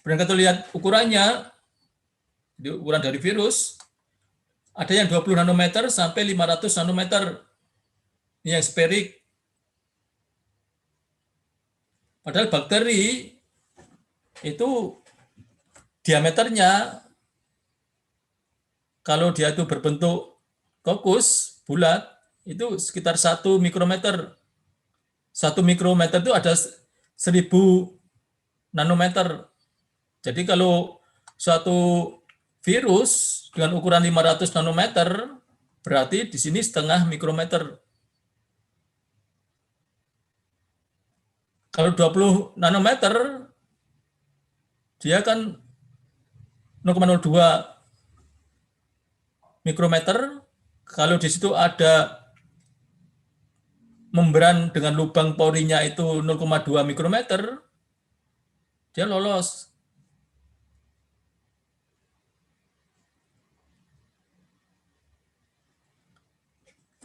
Kemudian kita lihat ukurannya, ukuran dari virus, ada yang 20 nanometer sampai 500 nanometer. Ini yang spheric. Padahal bakteri itu diameternya, kalau dia itu berbentuk kokus, bulat, itu sekitar 1 mikrometer. 1 mikrometer itu ada 1000 nanometer. Jadi kalau suatu virus dengan ukuran 500 nanometer, berarti di sini setengah mikrometer. Kalau 20 nanometer, dia kan 0,02 mikrometer. Kalau di situ ada membran dengan lubang porinya itu 0,2 mikrometer, dia lolos.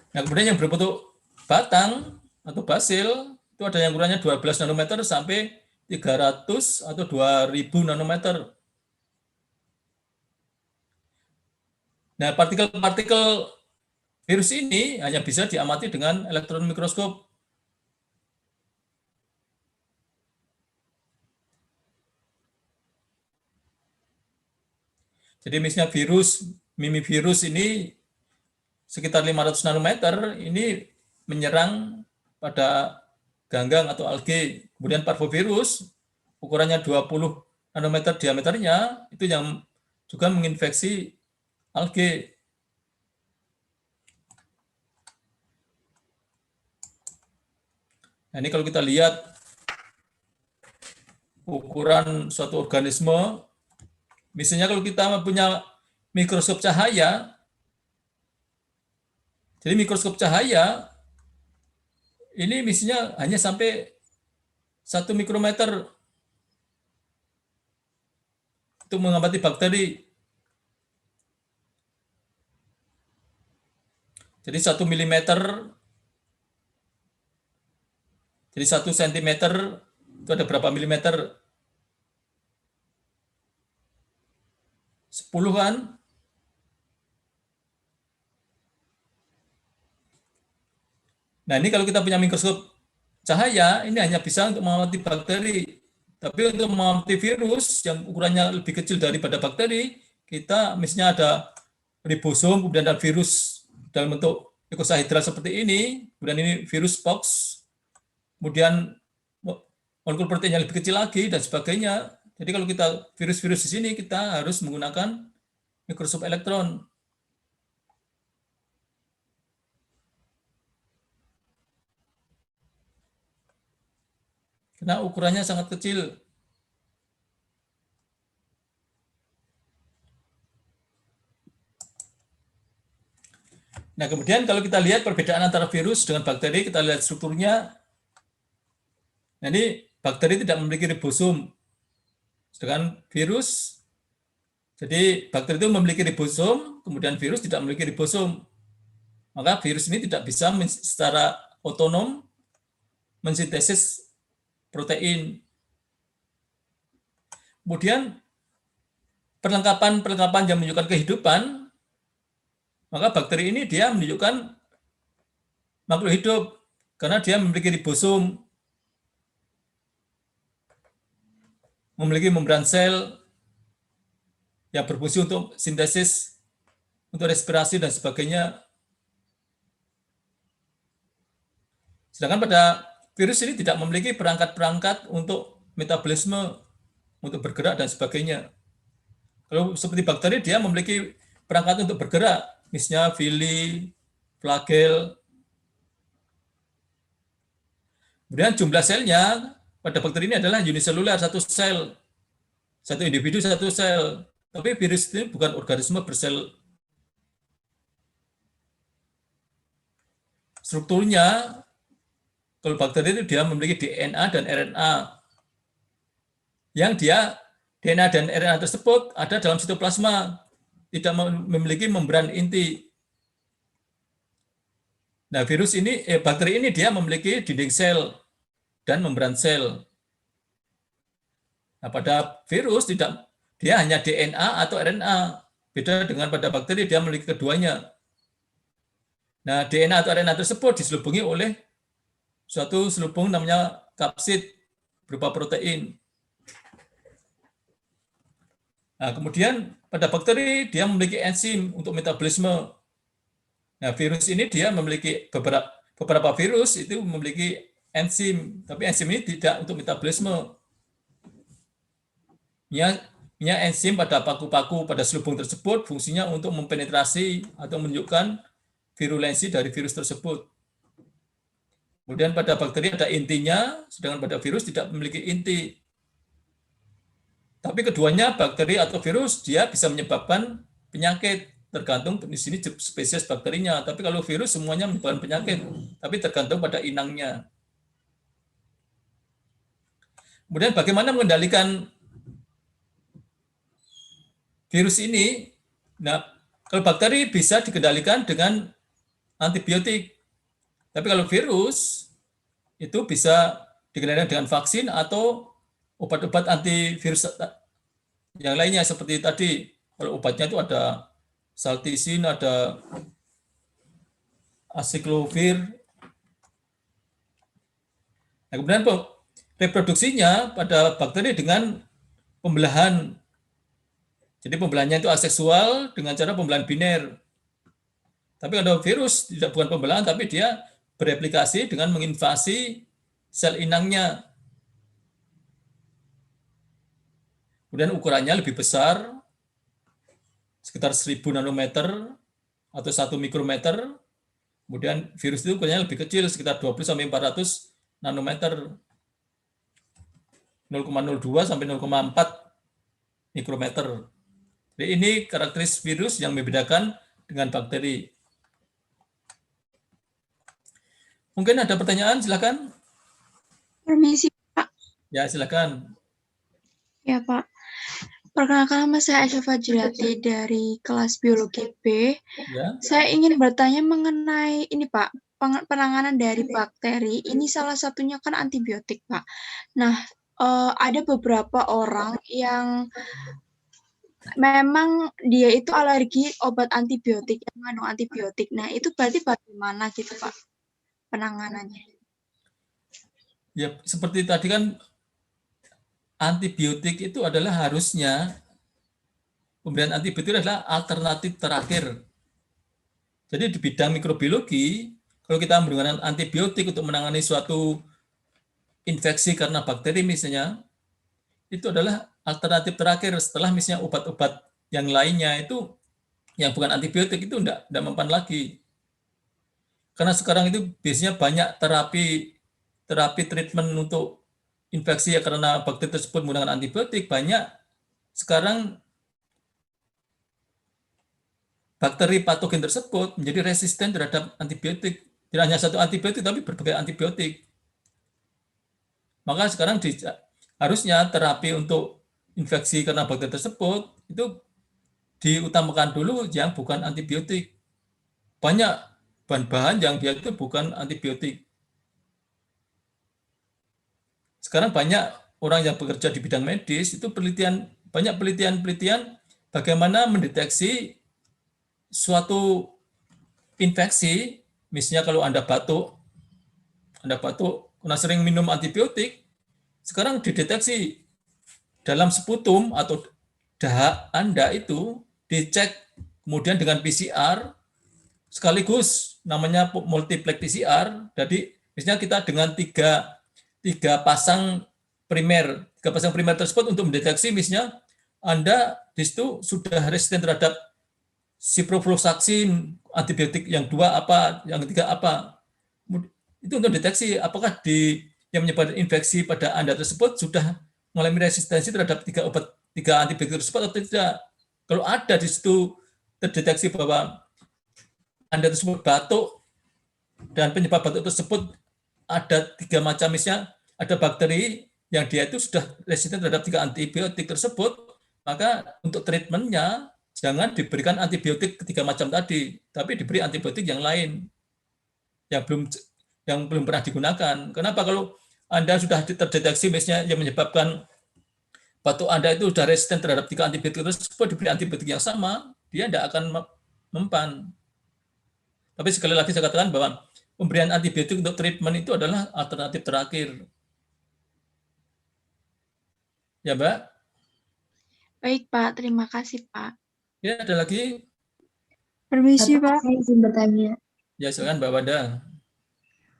Nah, kemudian yang berbentuk batang atau basil, itu ada yang ukurannya 12 nanometer sampai 300 atau 2000 nanometer. Nah, partikel-partikel virus ini hanya bisa diamati dengan elektron mikroskop. Jadi misalnya virus, mimivirus ini sekitar 500 nanometer, ini menyerang pada ganggang atau alge. Kemudian parvovirus, ukurannya 20 nanometer diameternya, itu yang juga menginfeksi alge. Nah, ini kalau kita lihat ukuran suatu organisme, misalnya kalau kita punya mikroskop cahaya, jadi mikroskop cahaya ini misalnya hanya sampai 1 mikrometer untuk mengamati bakteri. Jadi 1 milimeter, jadi 1 sentimeter itu ada berapa milimeter? 10-an. Nah, ini kalau kita punya mikroskop cahaya, ini hanya bisa untuk mengamati bakteri. Tapi untuk mengamati virus yang ukurannya lebih kecil daripada bakteri, kita misalnya ada ribosom, kemudian ada virus dalam bentuk ikosahedral seperti ini, kemudian ini virus pox, kemudian molekul proteinnya lebih kecil lagi, dan sebagainya. Jadi kalau kita virus-virus di sini, kita harus menggunakan mikroskop elektron. Karena ukurannya sangat kecil. Nah, kemudian kalau kita lihat perbedaan antara virus dengan bakteri, kita lihat strukturnya. Nah, ini bakteri tidak memiliki ribosom. Sedangkan virus, jadi bakteri itu memiliki ribosom, kemudian virus tidak memiliki ribosom. Maka virus ini tidak bisa secara otonom mensintesis protein. Kemudian perlengkapan yang menunjukkan kehidupan, maka bakteri ini dia menunjukkan makhluk hidup karena dia memiliki ribosom, memiliki membran sel yang berfungsi untuk sintesis, untuk respirasi dan sebagainya. Sedangkan pada virus ini tidak memiliki perangkat-perangkat untuk metabolisme, untuk bergerak dan sebagainya. Kalau seperti bakteri, dia memiliki perangkat untuk bergerak, misalnya villi, flagel. Kemudian jumlah selnya pada bakteri ini adalah uniseluler, satu sel, satu individu satu sel. Tapi virus ini bukan organisme bersel. Strukturnya, kalau bakteri itu dia memiliki DNA dan RNA. Yang dia DNA dan RNA tersebut ada dalam sitoplasma, tidak memiliki membran inti. Nah, bakteri ini dia memiliki dinding sel dan membran sel. Nah, pada virus dia hanya DNA atau RNA. Beda dengan pada bakteri dia memiliki keduanya. Nah, DNA atau RNA tersebut diselubungi oleh suatu selubung namanya kapsid berupa protein. Nah, kemudian pada bakteri dia memiliki enzim untuk metabolisme. Nah, virus ini dia memiliki beberapa virus itu memiliki enzim, tapi enzim ini tidak untuk metabolisme. Enzim pada paku-paku pada selubung tersebut fungsinya untuk mempenetrasi atau menunjukkan virulensi dari virus tersebut. Kemudian pada bakteri ada intinya, sedangkan pada virus tidak memiliki inti. Tapi keduanya, bakteri atau virus, dia bisa menyebabkan penyakit, tergantung di sini spesies bakterinya. Tapi kalau virus semuanya menyebabkan penyakit, tapi tergantung pada inangnya. Kemudian bagaimana mengendalikan virus ini? Nah, kalau bakteri bisa dikendalikan dengan antibiotik. Tapi kalau virus itu bisa dikendalikan dengan vaksin atau obat-obat antivirus yang lainnya seperti tadi. Kalau obatnya itu ada saltisin, ada aciclovir. Nah, kemudian reproduksinya pada bakteri dengan pembelahan. Jadi pembelahannya itu aseksual dengan cara pembelahan biner. Tapi kalau virus bukan pembelahan, tapi dia bereplikasi dengan menginvasi sel inangnya. Kemudian ukurannya lebih besar, sekitar 1000 nanometer atau 1 mikrometer. Kemudian virus itu ukurannya lebih kecil, sekitar 20-400 nanometer. 0,02 sampai 0,4 mikrometer. Jadi ini karakteristik virus yang membedakan dengan bakteri. Mungkin ada pertanyaan, silakan. Permisi, Pak. Ya, silakan. Ya, Pak. Perkenalkan, nama saya Aisyah Fajriati dari kelas biologi B. Ya. Saya ingin bertanya mengenai ini, Pak, penanganan dari bakteri. Ini salah satunya kan antibiotik, Pak. Nah, ada beberapa orang yang memang dia itu alergi obat antibiotik, yang mengandung antibiotik. Nah, itu berarti bagaimana gitu, Pak, penanganannya? Ya, seperti tadi kan antibiotik itu adalah harusnya pemberian antibiotik adalah alternatif terakhir. Jadi di bidang mikrobiologi, kalau kita menggunakan antibiotik untuk menangani suatu infeksi karena bakteri misalnya, itu adalah alternatif terakhir setelah misalnya obat-obat yang lainnya itu yang bukan antibiotik itu tidak mempan lagi. Karena sekarang itu biasanya banyak terapi treatment untuk infeksi ya karena bakteri tersebut menggunakan antibiotik, banyak sekarang bakteri patogen tersebut menjadi resisten terhadap antibiotik. Tidak hanya satu antibiotik, tapi berbagai antibiotik. Maka sekarang harusnya terapi untuk infeksi karena bakteri tersebut itu diutamakan dulu yang bukan antibiotik. Banyak bahan-bahan yang dia itu bukan antibiotik. Sekarang banyak orang yang bekerja di bidang medis itu banyak penelitian bagaimana mendeteksi suatu infeksi, misalnya kalau Anda batuk karena sering minum antibiotik, sekarang dideteksi dalam sputum atau dahak Anda itu dicek kemudian dengan PCR sekaligus namanya multiplex PCR. Jadi misalnya kita dengan tiga pasang primer tersebut untuk mendeteksi misalnya Anda di situ sudah resisten terhadap ciprofloxacin, antibiotik yang 2 apa, yang ketiga apa. Itu untuk deteksi apakah yang menyebabkan infeksi pada Anda tersebut sudah mengalami resistensi terhadap 3 antibiotik tersebut atau tidak. Kalau ada di situ terdeteksi bahwa Anda tersebut batuk dan penyebab batuk tersebut ada 3 macam, misalnya ada bakteri yang dia itu sudah resisten terhadap 3 antibiotik tersebut, maka untuk treatmentnya jangan diberikan antibiotik 3 macam tadi, tapi diberi antibiotik yang lain yang belum pernah digunakan. Kenapa? Kalau Anda sudah terdeteksi misalnya yang menyebabkan batuk Anda itu sudah resisten terhadap 3 antibiotik tersebut, diberi antibiotik yang sama, dia tidak akan mempan. Tapi sekali lagi saya katakan bahwa pemberian antibiotik untuk treatment itu adalah alternatif terakhir. Ya, Mbak? Baik, Pak. Terima kasih, Pak. Ya, ada lagi? Permisi, Pak. Saya izin bertanya. Ya, silakan Mbak Wanda.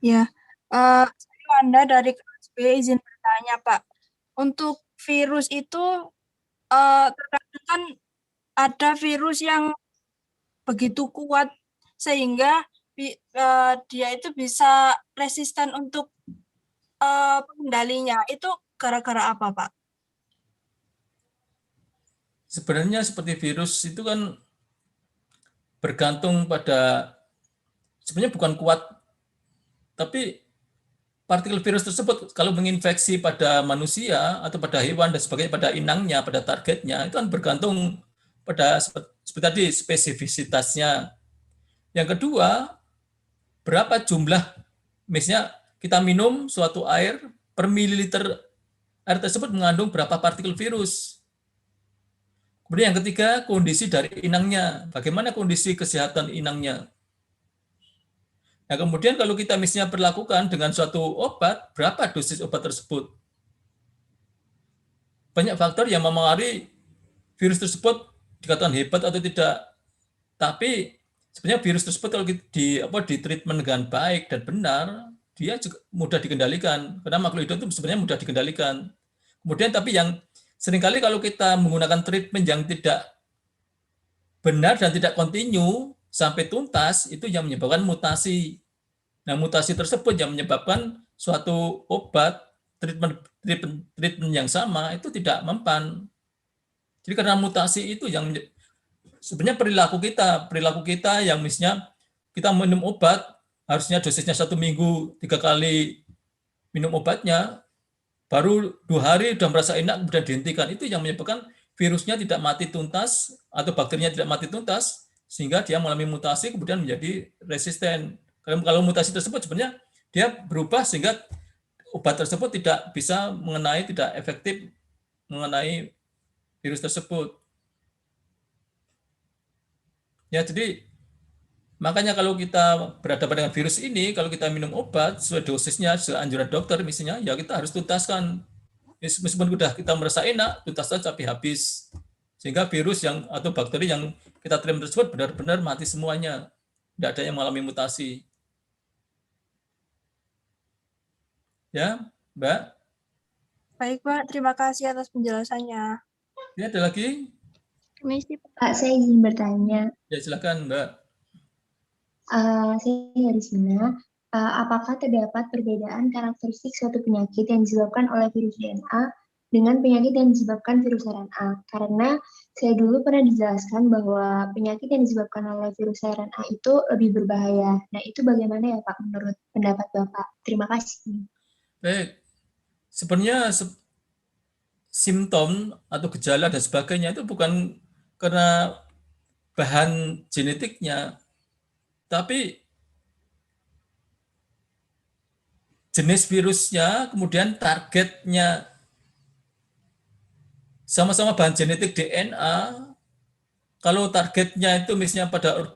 Ya, saya Wanda dari kelas B, izin bertanya, Pak. Untuk virus itu, terkadang kan ada virus yang begitu kuat sehingga dia itu bisa resisten untuk pengendalinya. Itu gara-gara apa, Pak? Sebenarnya seperti virus itu kan bergantung pada, sebenarnya bukan kuat, tapi partikel virus tersebut kalau menginfeksi pada manusia atau pada hewan dan sebagainya, pada inangnya, pada targetnya, itu kan bergantung pada seperti tadi spesifisitasnya. Yang kedua, berapa jumlah, misalnya kita minum suatu air, per mililiter air tersebut mengandung berapa partikel virus. Kemudian yang ketiga, kondisi dari inangnya. Bagaimana kondisi kesehatan inangnya? Nah, kemudian kalau kita misalnya perlakukan dengan suatu obat, berapa dosis obat tersebut? Banyak faktor yang mempengaruhi virus tersebut dikatakan hebat atau tidak. Tapi sebenarnya virus tersebut kalau di treatment dengan baik dan benar, dia juga mudah dikendalikan. Karena makhluk hidup itu sebenarnya mudah dikendalikan. Kemudian tapi yang seringkali kalau kita menggunakan treatment yang tidak benar dan tidak kontinu sampai tuntas, itu yang menyebabkan mutasi. Nah, mutasi tersebut yang menyebabkan suatu obat, treatment yang sama itu tidak mempan. Jadi karena mutasi itu yang sebenarnya perilaku kita yang misalnya kita minum obat, harusnya dosisnya 1 minggu 3 kali minum obatnya, baru 2 hari sudah merasa enak, kemudian dihentikan. Itu yang menyebabkan virusnya tidak mati tuntas atau bakterinya tidak mati tuntas, sehingga dia mengalami mutasi kemudian menjadi resisten. Kalau mutasi tersebut sebenarnya dia berubah sehingga obat tersebut tidak bisa tidak efektif mengenai virus tersebut. Ya, jadi makanya kalau kita berhadapan dengan virus ini, kalau kita minum obat sesuai dosisnya, sesuai anjuran dokter misalnya, ya kita harus tuntaskan. Meskipun sudah kita merasa enak, tuntaskan sampai habis. Sehingga virus atau bakteri yang kita terima tersebut benar-benar mati semuanya. Tidak ada yang mengalami mutasi. Ya, Mbak? Baik, Pak. Terima kasih atas penjelasannya. Ya, ada lagi? Permisi, Pak. Pak, saya izin bertanya. Ya, silakan, Mbak. Saya Rizmina. Apakah terdapat perbedaan karakteristik suatu penyakit yang disebabkan oleh virus DNA dengan penyakit yang disebabkan virus RNA? Karena saya dulu pernah dijelaskan bahwa penyakit yang disebabkan oleh virus RNA itu lebih berbahaya. Nah, itu bagaimana ya Pak menurut pendapat Bapak? Terima kasih. Baik. Sebenarnya simptom atau gejala dan sebagainya itu bukan karena bahan genetiknya, tapi jenis virusnya, kemudian targetnya. Sama-sama bahan genetik DNA, kalau targetnya itu misalnya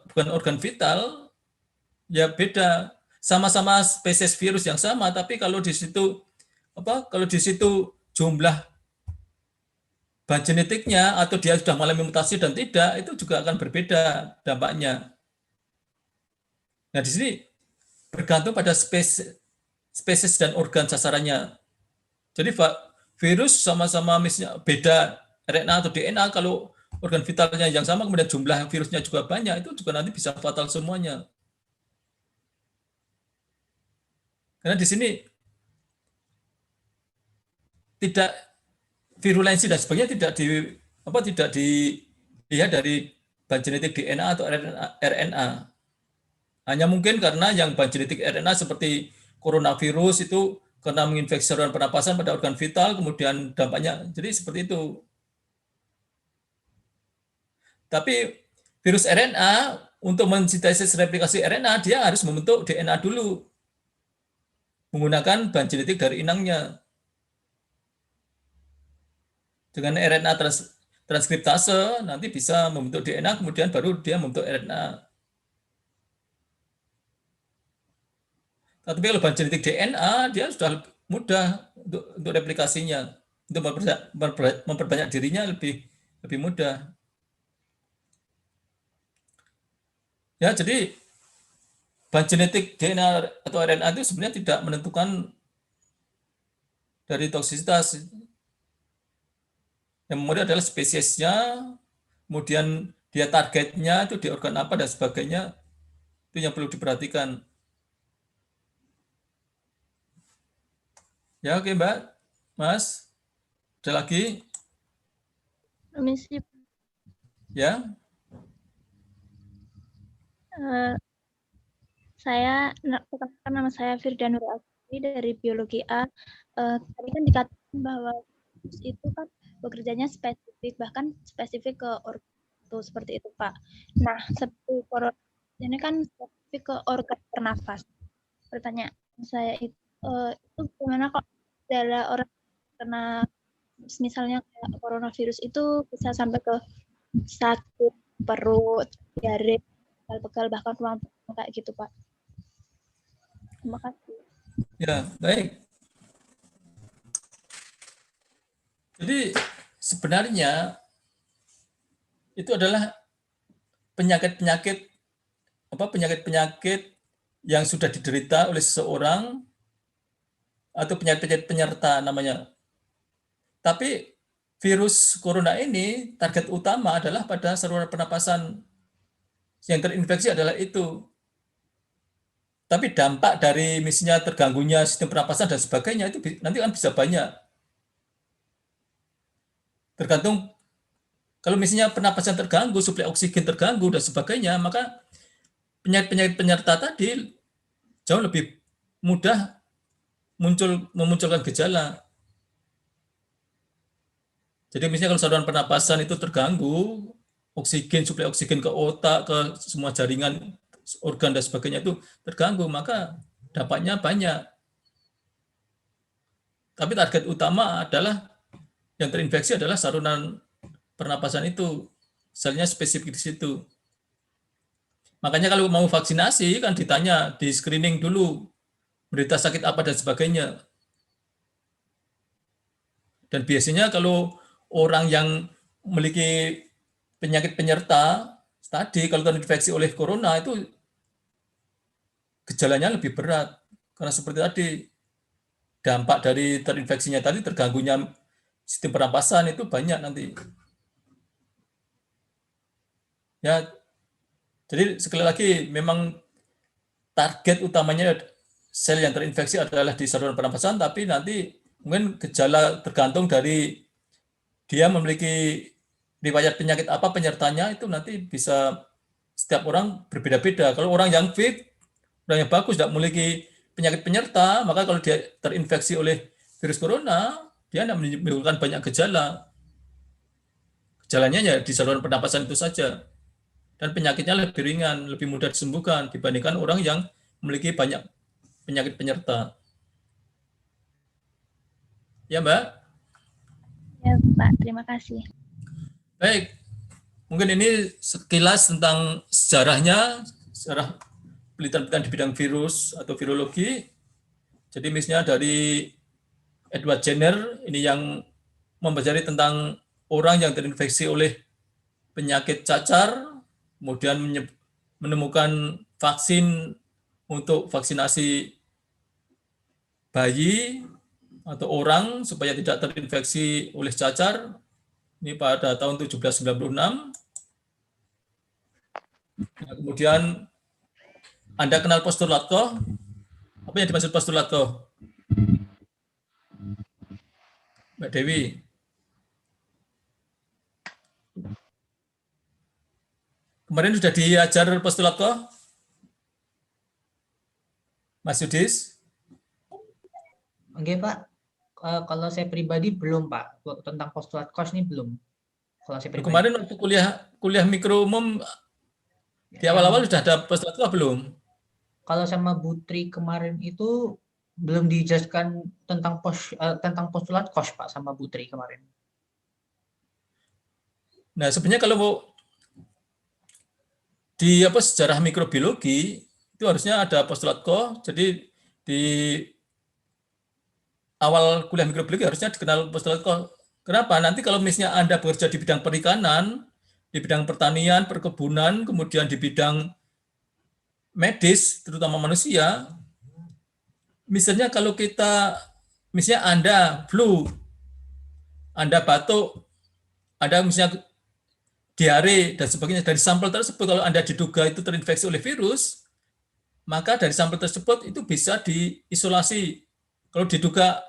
bukan organ vital, ya beda. Sama-sama spesies virus yang sama, tapi kalau di situ jumlah bahan genetiknya atau dia sudah mengalami mutasi dan tidak, itu juga akan berbeda dampaknya. Nah, di sini bergantung pada spesies dan organ sasarannya. Jadi virus sama-sama misalnya beda RNA atau DNA, kalau organ vitalnya yang sama, kemudian jumlah virusnya juga banyak, itu juga nanti bisa fatal semuanya. Karena di sini tidak virulensi dan sebagainya tidak dilihat dari bahan genetik DNA atau RNA. Hanya mungkin karena yang bahan genetik RNA seperti coronavirus itu karena menginfeksi saluran pernapasan pada organ vital, kemudian dampaknya jadi seperti itu. Tapi virus RNA untuk mensintesis replikasi RNA dia harus membentuk DNA dulu menggunakan bahan genetik dari inangnya. Dengan RNA transkriptase nanti bisa membentuk DNA, kemudian baru dia membentuk RNA. Tapi kalau bahan genetik DNA dia sudah mudah untuk replikasinya, untuk memperbanyak dirinya lebih mudah. Ya, jadi bahan genetik DNA atau RNA itu sebenarnya tidak menentukan dari toksisitas. Yang memori adalah spesiesnya, kemudian dia targetnya itu di organ apa dan sebagainya, itu yang perlu diperhatikan. Ya, oke Mbak, Mas, ada lagi? Permisi. Ya. Saya, perkenalkan nama saya Firda Nur Asri dari Biologi A. Tadi kan dikatakan bahwa itu kan bekerjanya spesifik, bahkan spesifik ke organ seperti itu, Pak. Nah, seperti corona ini kan spesifik ke organ bernafas. Pertanyaan saya itu gimana kok adalah orang kena misalnya kayak coronavirus itu bisa sampai ke sakit perut, diare, pegal-pegal, bahkan ruang kayak gitu, Pak. Terima kasih. Ya, baik. Jadi sebenarnya itu adalah penyakit-penyakit yang sudah diderita oleh seseorang atau penyakit penyerta namanya. Tapi virus corona ini target utama adalah pada saluran pernapasan. Yang terinfeksi adalah itu. Tapi dampak dari misalnya terganggunya sistem pernapasan dan sebagainya itu nanti kan bisa banyak. Tergantung kalau misalnya pernapasan terganggu, suplai oksigen terganggu dan sebagainya, maka penyakit-penyakit penyerta tadi jauh lebih mudah memunculkan gejala. Jadi misalnya kalau saluran pernapasan itu terganggu, suplai oksigen ke otak, ke semua jaringan organ dan sebagainya itu terganggu, maka dampaknya banyak. Tapi target utama adalah yang terinfeksi adalah saluran pernapasan itu, selnya spesifik di situ. Makanya kalau mau vaksinasi kan ditanya, di screening dulu, menderita sakit apa dan sebagainya. Dan biasanya kalau orang yang memiliki penyakit penyerta tadi, kalau terinfeksi oleh corona itu gejalanya lebih berat. Karena seperti tadi, dampak dari terinfeksinya tadi, terganggunya sistem pernapasan itu banyak nanti. Ya, jadi sekali lagi memang target utamanya sel yang terinfeksi adalah di saluran pernapasan, tapi nanti mungkin gejala tergantung dari dia memiliki riwayat penyakit apa penyertanya itu nanti bisa setiap orang berbeda-beda. Kalau orang yang fit, orang yang bagus, tidak memiliki penyakit penyerta, maka kalau dia terinfeksi oleh virus corona, dia tidak menimbulkan banyak gejala. Gejalanya ya di saluran pernapasan itu saja. Dan penyakitnya lebih ringan, lebih mudah disembuhkan dibandingkan orang yang memiliki banyak penyakit penyerta. Ya, Mbak? Ya, Pak. Terima kasih. Baik. Mungkin ini sekilas tentang sejarahnya, sejarah penelitian di bidang virus atau virologi. Jadi misalnya dari Edward Jenner, ini yang mempelajari tentang orang yang terinfeksi oleh penyakit cacar, kemudian menemukan vaksin untuk vaksinasi bayi atau orang supaya tidak terinfeksi oleh cacar. Ini pada tahun 1796. Nah, kemudian Anda kenal postulat Koch? Apa yang dimaksud postulat Koch? Mbak Dewi. Kemarin sudah diajar postulat Koch? Mas Yudis? Oke, Pak. Kalau saya pribadi belum, Pak. Tentang postulat Koch ini belum. Kalau saya pribadi. Kemarin waktu kuliah mikro umum di awal-awal sudah ada postulat Koch belum? Kalau sama Butri kemarin itu belum dijelaskan tentang postulat Koch, Pak, sama Butri kemarin. Nah, sebenarnya kalau di sejarah mikrobiologi itu harusnya ada postulat Koch. Jadi di awal kuliah mikrobiologi harusnya dikenal postulat Koch. Kenapa? Nanti kalau misalnya Anda bekerja di bidang perikanan, di bidang pertanian, perkebunan, kemudian di bidang medis, terutama manusia, misalnya kalau misalnya Anda flu, Anda batuk, Anda misalnya diare, dan sebagainya, dari sampel tersebut, kalau Anda diduga itu terinfeksi oleh virus, maka dari sampel tersebut itu bisa diisolasi. Kalau diduga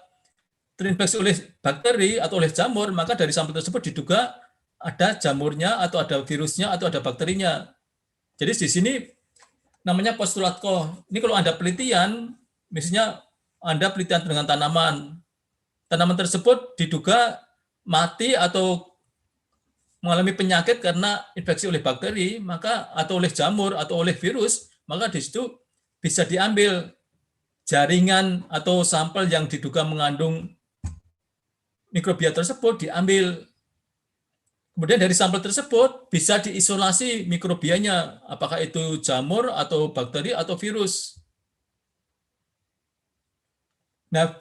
terinfeksi oleh bakteri atau oleh jamur, maka dari sampel tersebut diduga ada jamurnya, atau ada virusnya, atau ada bakterinya. Jadi di sini namanya postulat Koch. Ini kalau Anda penelitian, misalnya Anda penelitian dengan tanaman tersebut diduga mati atau mengalami penyakit karena infeksi oleh bakteri, maka atau oleh jamur atau oleh virus, maka di situ bisa diambil jaringan atau sampel yang diduga mengandung mikrobia tersebut, diambil. Kemudian dari sampel tersebut bisa diisolasi mikrobianya, apakah itu jamur atau bakteri atau virus. Nah,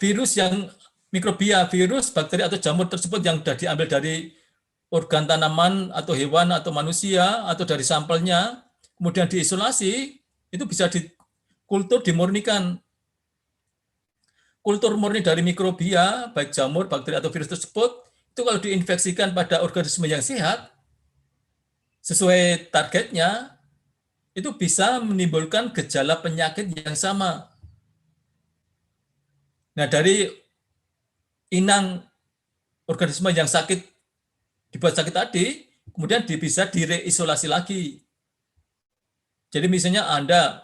mikrobia, virus, bakteri atau jamur tersebut yang sudah diambil dari organ tanaman atau hewan atau manusia atau dari sampelnya, kemudian diisolasi, itu bisa dikultur, dimurnikan. Kultur murni dari mikrobia, baik jamur, bakteri atau virus tersebut, itu kalau diinfeksikan pada organisme yang sehat, sesuai targetnya, itu bisa menimbulkan gejala penyakit yang sama. Nah, dari inang organisme yang dibuat sakit tadi, kemudian bisa direisolasi lagi. Jadi misalnya Anda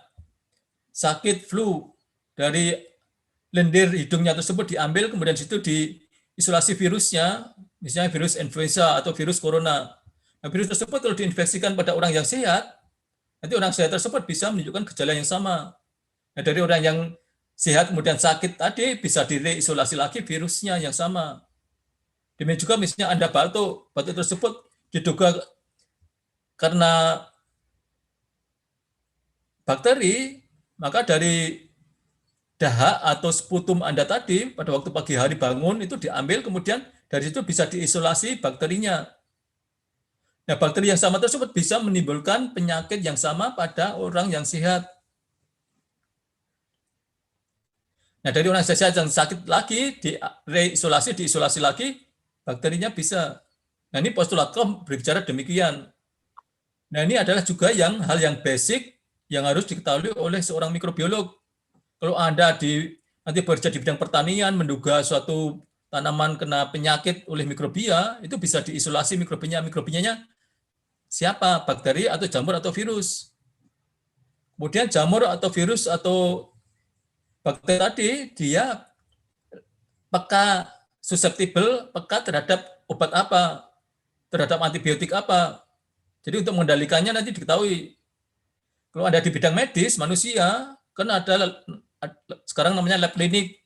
sakit flu, dari lendir hidungnya tersebut diambil, kemudian situ diisolasi virusnya, misalnya virus influenza atau virus corona. Nah, virus tersebut kalau diinfeksikan pada orang yang sehat, nanti orang sehat tersebut bisa menunjukkan gejala yang sama. Nah, dari orang yang sehat kemudian sakit tadi bisa direisolasi lagi virusnya yang sama. Demikian juga misalnya Anda batuk tersebut diduga karena bakteri, maka dari dahak atau sputum Anda tadi pada waktu pagi hari bangun itu diambil, kemudian dari situ bisa diisolasi bakterinya. Nah, bakteri yang sama tersebut bisa menimbulkan penyakit yang sama pada orang yang sehat. Nah, dari orang sehat yang sakit lagi, diisolasi lagi, bakterinya bisa. Nah, ini postulat Koch berbicara demikian. Nah, ini adalah juga hal yang basic yang harus diketahui oleh seorang mikrobiolog. Kalau Anda nanti bekerja di bidang pertanian, menduga suatu tanaman kena penyakit oleh mikrobia, itu bisa diisolasi mikrobianya siapa? Bakteri atau jamur atau virus. Kemudian jamur atau virus atau bakteri tadi, dia susceptible terhadap obat apa, terhadap antibiotik apa. Jadi untuk mengendalikannya nanti diketahui. Kalau ada di bidang medis, manusia, kan ada sekarang namanya lab klinik,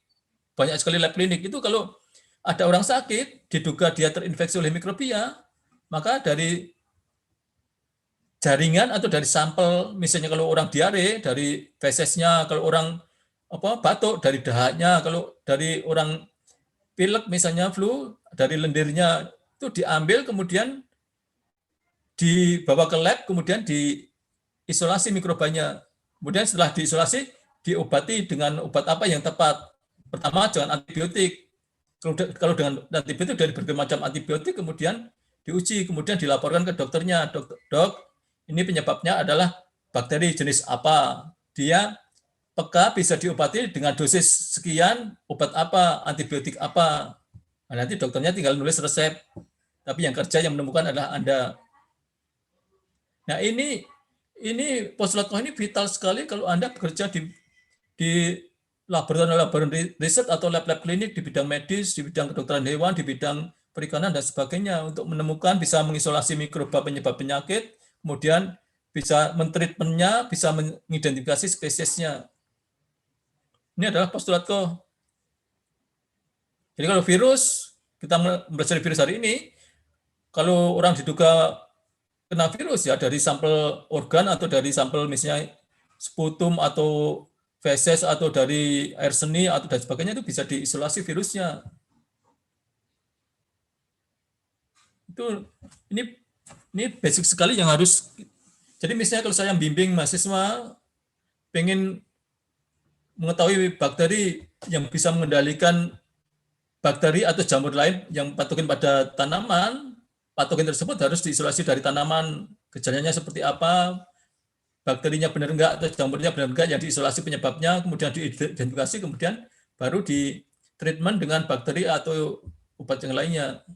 banyak sekali lab klinik. Itu kalau ada orang sakit, diduga dia terinfeksi oleh mikrobia, maka dari jaringan atau dari sampel, misalnya kalau orang diare, dari fesesnya, kalau orang batuk, dari dahaknya, kalau dari orang pilek misalnya flu, dari lendirnya, itu diambil kemudian dibawa ke lab, kemudian diisolasi mikrobanya. Kemudian setelah diisolasi, diobati dengan obat apa yang tepat. Pertama, jangan antibiotik. Kalau dengan antibiotik, dari berbagai macam antibiotik, kemudian diuji, kemudian dilaporkan ke dokternya, dok, ini penyebabnya adalah bakteri jenis apa, dia peka bisa diobati dengan dosis sekian, obat apa, antibiotik apa. Nah, nanti dokternya tinggal nulis resep, tapi yang kerja yang menemukan adalah Anda. Nah, ini postulat Koch ini vital sekali kalau Anda bekerja di laboratorium riset atau lab-lab klinik di bidang medis, di bidang kedokteran hewan, di bidang perikanan dan sebagainya, untuk menemukan, bisa mengisolasi mikroba penyebab penyakit, kemudian bisa mentreatmentnya, bisa mengidentifikasi spesiesnya. Ini adalah postulat Koch. Jadi kalau virus, kita belajar virus hari ini, kalau orang diduga kena virus ya dari sampel organ atau dari sampel misalnya sputum atau feses atau dari air seni atau dan sebagainya, itu bisa diisolasi virusnya. Itu ini basic sekali yang harus. Jadi misalnya kalau saya bimbing mahasiswa pengen mengetahui bakteri yang bisa mengendalikan bakteri atau jamur lain yang patogen pada tanaman, patogen tersebut harus diisolasi dari tanaman, gejalanya seperti apa, bakterinya benar enggak atau jamurnya benar enggak yang diisolasi penyebabnya, kemudian diidentifikasi, kemudian baru di treatment dengan bakteri atau obat yang lainnya.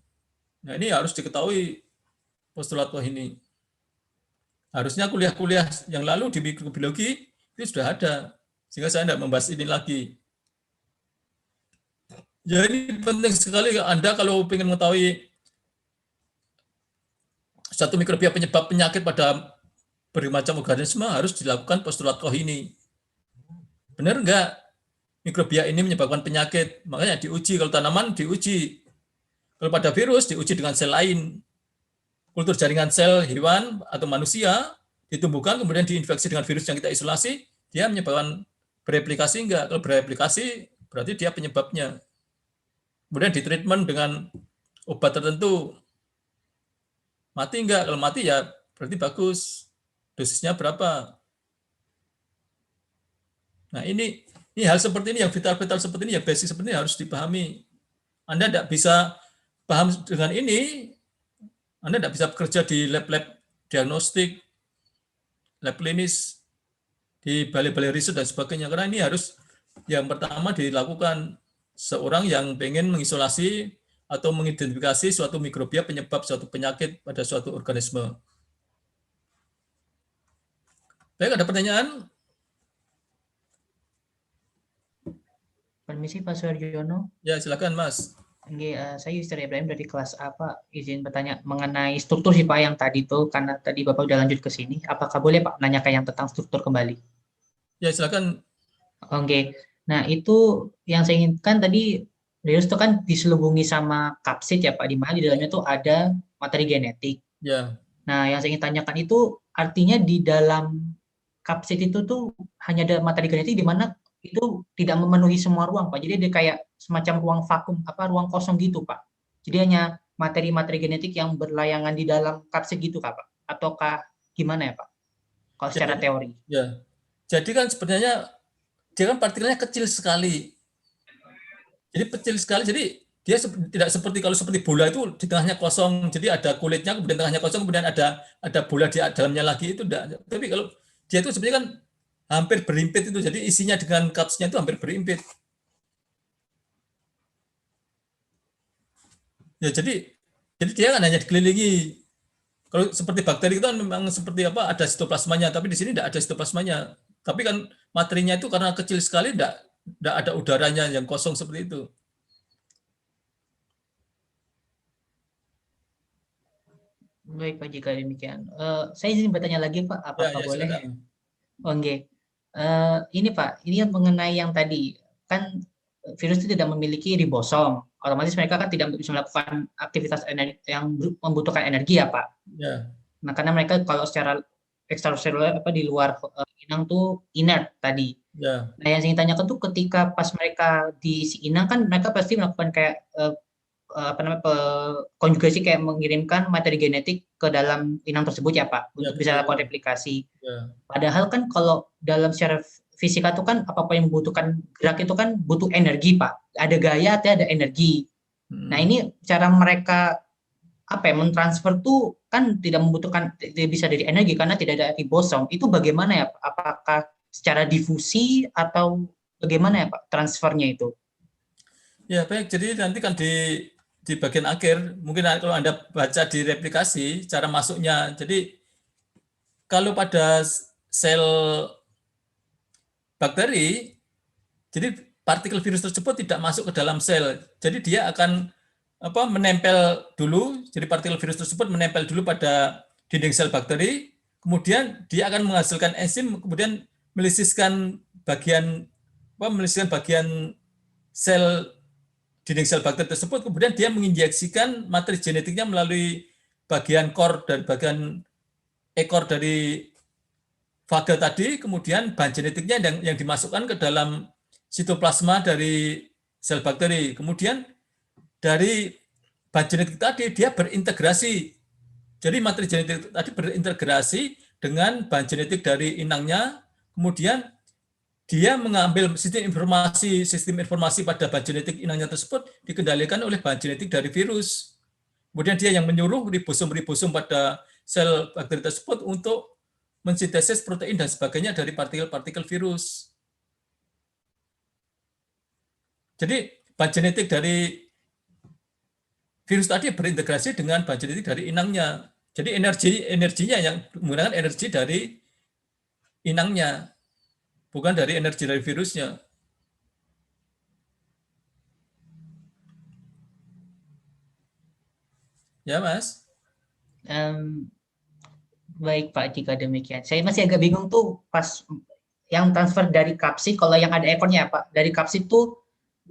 Nah, ini harus diketahui postulat Koch ini. Harusnya kuliah-kuliah yang lalu di mikrobiologi itu sudah ada, sehingga saya tidak membahas ini lagi. Ya, ini penting sekali Anda kalau ingin mengetahui satu mikrobia penyebab penyakit pada berbagai macam organisme, harus dilakukan postulat Koch ini. Benar enggak mikrobia ini menyebabkan penyakit? Makanya diuji, kalau tanaman diuji. Kalau pada virus diuji dengan sel lain. Kultur jaringan sel hewan atau manusia ditumbuhkan, kemudian diinfeksi dengan virus yang kita isolasi, dia menyebabkan bereplikasi enggak? Kalau bereplikasi berarti dia penyebabnya. Kemudian ditreatment dengan obat tertentu. Mati enggak? Kalau mati ya berarti bagus. Dosisnya berapa? Nah, ini hal seperti ini, yang vital-vital seperti ini, yang basic seperti ini harus dipahami. Anda tidak bisa paham dengan ini, Anda tidak bisa bekerja di lab-lab diagnostik, lab klinis, di balai-balai riset dan sebagainya. Karena ini harus yang pertama dilakukan seorang yang pengen mengisolasi atau mengidentifikasi suatu mikrobia penyebab suatu penyakit pada suatu organisme. Baik, ada pertanyaan? Permisi Pak Suharyono. Ya, silakan Mas. Saya Yusri Ibrahim dari kelas A, Pak. Izin bertanya mengenai struktur sih Pak yang tadi tuh, karena tadi Bapak udah lanjut ke sini. Apakah boleh Pak nanyakan yang tentang struktur kembali? Ya, silakan. Oke. Nah, itu yang saya inginkan tadi, virus itu kan diselubungi sama kapsid ya Pak, di mana di dalamnya tuh ada materi genetik. Ya. Nah, yang saya ingin tanyakan itu artinya di dalam kapsid itu tuh hanya ada materi genetik di mana itu tidak memenuhi semua ruang Pak. Jadi dia kayak semacam ruang vakum, ruang kosong gitu Pak. Jadi hanya materi-materi genetik yang berlayangan di dalam kapsid gitu Pak. Ataukah gimana ya Pak? Kalau secara teori. Ya. Jadi kan sebenarnya dia kan partikelnya kecil sekali. Jadi kecil sekali, jadi dia tidak seperti kalau seperti bola itu di tengahnya kosong, jadi ada kulitnya, kemudian tengahnya kosong, kemudian ada bola di dalamnya lagi, itu tidak. Tapi kalau dia itu sebenarnya kan hampir berimpit itu, jadi isinya dengan kapsnya itu hampir berimpit. Ya, jadi dia kan hanya dikelilingi. Kalau seperti bakteri itu kan memang seperti apa, ada sitoplasmanya, tapi di sini tidak ada sitoplasmanya. Tapi kan materinya itu karena kecil sekali, tidak ada udaranya yang kosong seperti itu. Baik Pak, jika demikian. Saya izin bertanya lagi Pak, apakah boleh? Oke. Ini Pak, ini mengenai yang tadi, kan virus itu tidak memiliki ribosom. Otomatis mereka kan tidak bisa melakukan aktivitas energi yang membutuhkan energi ya Pak. Ya. Nah, karena mereka kalau secara ekstraseluler di luar inang tuh inert tadi. Ya. Nah, yang saya tanyakan tuh ketika pas mereka di si inang kan mereka pasti melakukan kayak konjugasi, kayak mengirimkan materi genetik ke dalam inang tersebut ya Pak, untuk bisa lakukan replikasi. Ya. Padahal kan kalau dalam secara fisika itu kan apa yang membutuhkan gerak itu kan butuh energi Pak. Ada gaya, ada energi. Nah, ini cara mereka apa ya, mentransfer tuh kan tidak membutuhkan, tidak bisa dari energi karena tidak ada ribosom. Itu bagaimana ya? Apakah secara difusi atau bagaimana ya Pak transfernya itu? Ya, baik. Jadi nanti kan di bagian akhir, mungkin kalau Anda baca di replikasi, cara masuknya. Jadi kalau pada sel bakteri, jadi partikel virus tersebut tidak masuk ke dalam sel. Jadi dia akan menempel dulu, jadi partikel virus tersebut menempel dulu pada dinding sel bakteri, kemudian dia akan menghasilkan enzim, kemudian melisiskan bagian sel dinding sel bakteri tersebut, kemudian dia menginjeksikan materi genetiknya melalui bagian core dari bagian ekor dari fage tadi, kemudian bahan genetiknya yang dimasukkan ke dalam sitoplasma dari sel bakteri. Kemudian dari bahan genetik tadi dia berintegrasi. Jadi materi genetik tadi berintegrasi dengan bahan genetik dari inangnya, kemudian dia mengambil sistem informasi pada bahan genetik inangnya tersebut dikendalikan oleh bahan genetik dari virus. Kemudian dia yang menyuruh ribosom pada sel bakteri tersebut untuk mensintesis protein dan sebagainya dari partikel-partikel virus. Jadi bahan genetik dari virus tadi berintegrasi dengan bahan genetik dari inangnya. Jadi energinya yang menggunakan energi dari inangnya, bukan dari energi dari virusnya. Ya, Mas? Baik Pak, jika demikian. Saya masih agak bingung tuh pas yang transfer dari kapsid, kalau yang ada ekornya Pak, dari kapsid tuh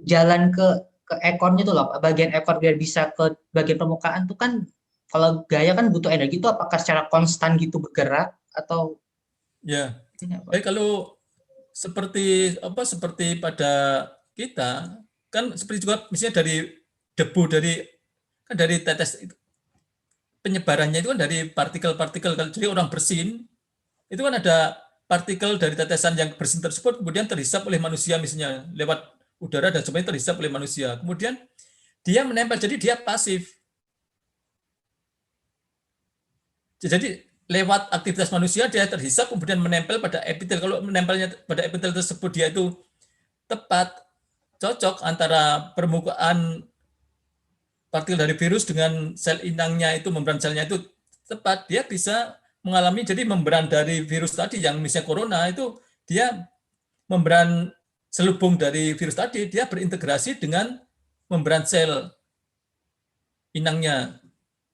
jalan ke ekornya tuh loh, bagian ekor biar bisa ke bagian permukaan tuh kan, kalau gaya kan butuh energi tuh, apakah secara konstan gitu bergerak atau? Ya, baik. Kalau seperti pada kita kan seperti juga misalnya dari debu dari tetes itu, penyebarannya itu kan dari partikel-partikel. Jadi orang bersin itu kan ada partikel dari tetesan yang bersin tersebut kemudian terhisap oleh manusia, misalnya lewat udara dan semuanya terhisap oleh manusia. Kemudian dia menempel, jadi dia pasif. Jadi lewat aktivitas manusia dia terhisap kemudian menempel pada epitel. Kalau menempelnya pada epitel tersebut dia itu tepat, cocok antara permukaan partikel dari virus dengan sel inangnya itu, membran selnya itu tepat, dia bisa mengalami, jadi membran dari virus tadi yang misalnya corona itu, dia membran selubung dari virus tadi, dia berintegrasi dengan membran sel inangnya.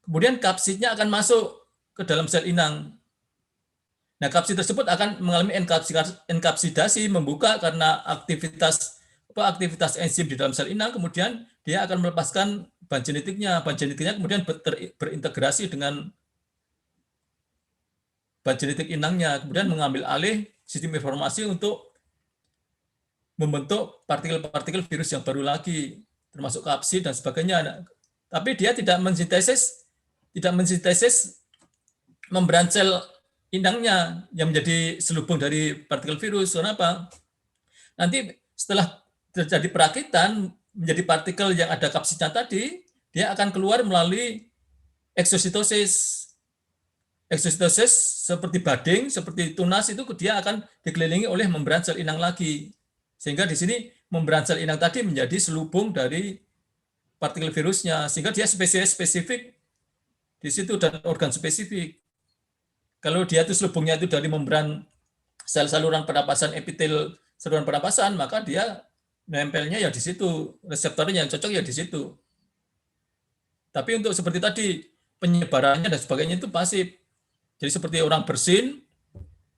Kemudian kapsidnya akan masuk ke dalam sel inang. Nah, kapsid tersebut akan mengalami enkapsidasi, membuka karena aktivitas enzim di dalam sel inang, kemudian dia akan melepaskan bahan genetiknya. Bahan genetiknya kemudian berintegrasi dengan bahan genetik inangnya, kemudian mengambil alih sistem informasi untuk membentuk partikel-partikel virus yang baru lagi, termasuk kapsid dan sebagainya. Tapi dia tidak mensintesis membran sel inangnya yang menjadi selubung dari partikel virus. Kenapa? Nanti setelah terjadi perakitan menjadi partikel yang ada kapsidnya tadi, dia akan keluar melalui eksositosis. Eksositosis seperti bading, seperti tunas itu dia akan dikelilingi oleh membran sel inang lagi. Sehingga di sini membran sel inang tadi menjadi selubung dari partikel virusnya, sehingga dia spesifik di situ dan organ spesifik. Kalau dia itu selubungnya itu dari membran sel saluran pernapasan, epitel saluran pernapasan, maka dia nempelnya ya di situ, reseptornya yang cocok ya di situ. Tapi untuk seperti tadi, penyebarannya dan sebagainya itu pasif. Jadi seperti orang bersin,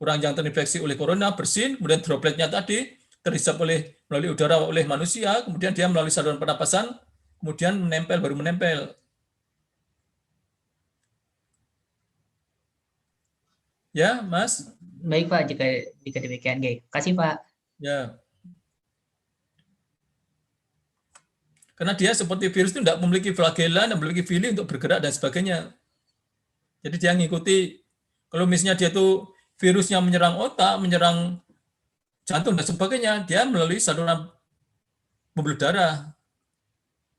orang yang terinfeksi oleh corona bersin, kemudian dropletnya tadi terhisap melalui udara oleh manusia, kemudian dia melalui saluran pernapasan, kemudian menempel, baru menempel. Ya, Mas? Baik Pak, jika demikian. Kasih Pak. Ya. Karena dia seperti virus itu tidak memiliki flagella, tidak memiliki villi untuk bergerak dan sebagainya. Jadi dia mengikuti, kalau misalnya dia itu virusnya menyerang otak, menyerang jantung dan sebagainya, dia melalui saluran pembuluh darah.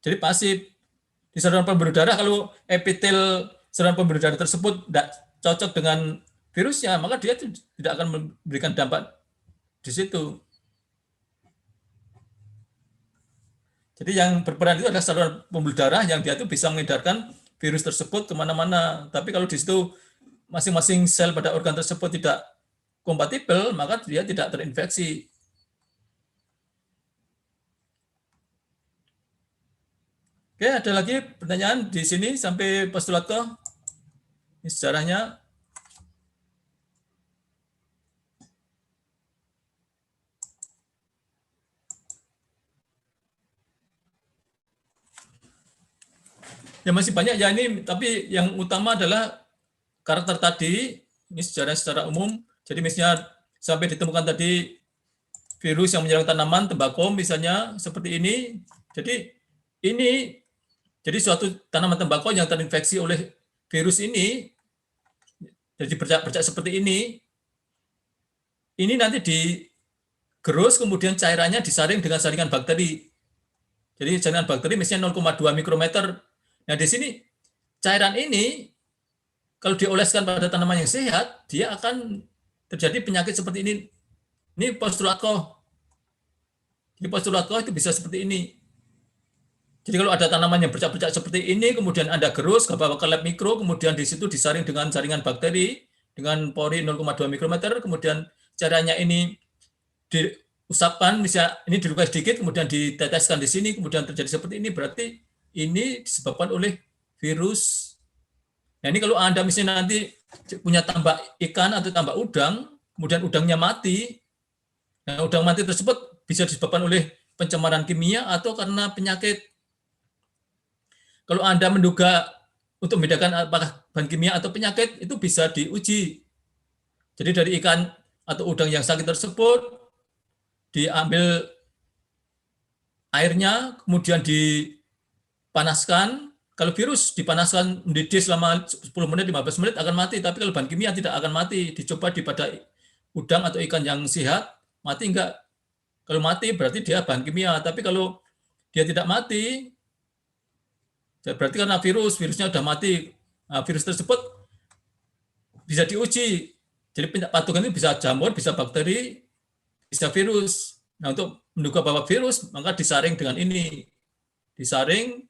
Jadi pasif. Di saluran pembuluh darah, kalau epitel saluran pembuluh darah tersebut tidak cocok dengan virusnya, maka dia tidak akan memberikan dampak di situ. Jadi yang berperan itu adalah saluran pembuluh darah yang dia itu bisa mengedarkan virus tersebut kemana-mana. Tapi kalau di situ masing-masing sel pada organ tersebut tidak kompatibel, maka dia tidak terinfeksi. Oke, ada lagi pertanyaan di sini sampai postulat ke? Ini sejarahnya. Ya masih banyak ya ini, tapi yang utama adalah karakter tadi, ini sejarah secara umum. Jadi misalnya sampai ditemukan tadi virus yang menyerang tanaman, tembakau misalnya seperti ini. Jadi suatu tanaman tembakau yang terinfeksi oleh virus ini, jadi bercak seperti ini nanti digerus, kemudian cairannya disaring dengan saringan bakteri. Jadi saringan bakteri misalnya 0,2 mikrometer. Nah, di sini cairan ini kalau dioleskan pada tanaman yang sehat, dia akan terjadi penyakit seperti ini. Ini postulat Koch. Jadi postulat Koch itu bisa seperti ini. Jadi kalau ada tanaman yang bercak-bercak seperti ini, kemudian Anda gerus, bawa ke lab mikro, kemudian di situ disaring dengan saringan bakteri dengan pori 0,2 mikrometer, kemudian caranya ini diusapkan, misalnya ini dilukai sedikit, kemudian diteteskan di sini, kemudian terjadi seperti ini, berarti ini disebabkan oleh virus. Nah ini kalau Anda misalnya nanti punya tambak ikan atau tambak udang, kemudian udangnya mati, nah udang mati tersebut bisa disebabkan oleh pencemaran kimia atau karena penyakit. Kalau Anda menduga untuk membedakan apakah bahan kimia atau penyakit, itu bisa diuji. Jadi dari ikan atau udang yang sakit tersebut, diambil airnya, kemudian dipanaskan. Kalau virus dipanaskan mendidih selama 10 menit, 15 menit akan mati. Tapi kalau bahan kimia tidak akan mati. Dicoba pada udang atau ikan yang sehat, mati enggak? Kalau mati berarti dia bahan kimia. Tapi kalau dia tidak mati, berarti karena virusnya sudah mati. Nah, virus tersebut bisa diuji. Jadi patogen itu bisa jamur, bisa bakteri, bisa virus. Nah, untuk menduga bahwa virus, maka disaring dengan ini. Disaring,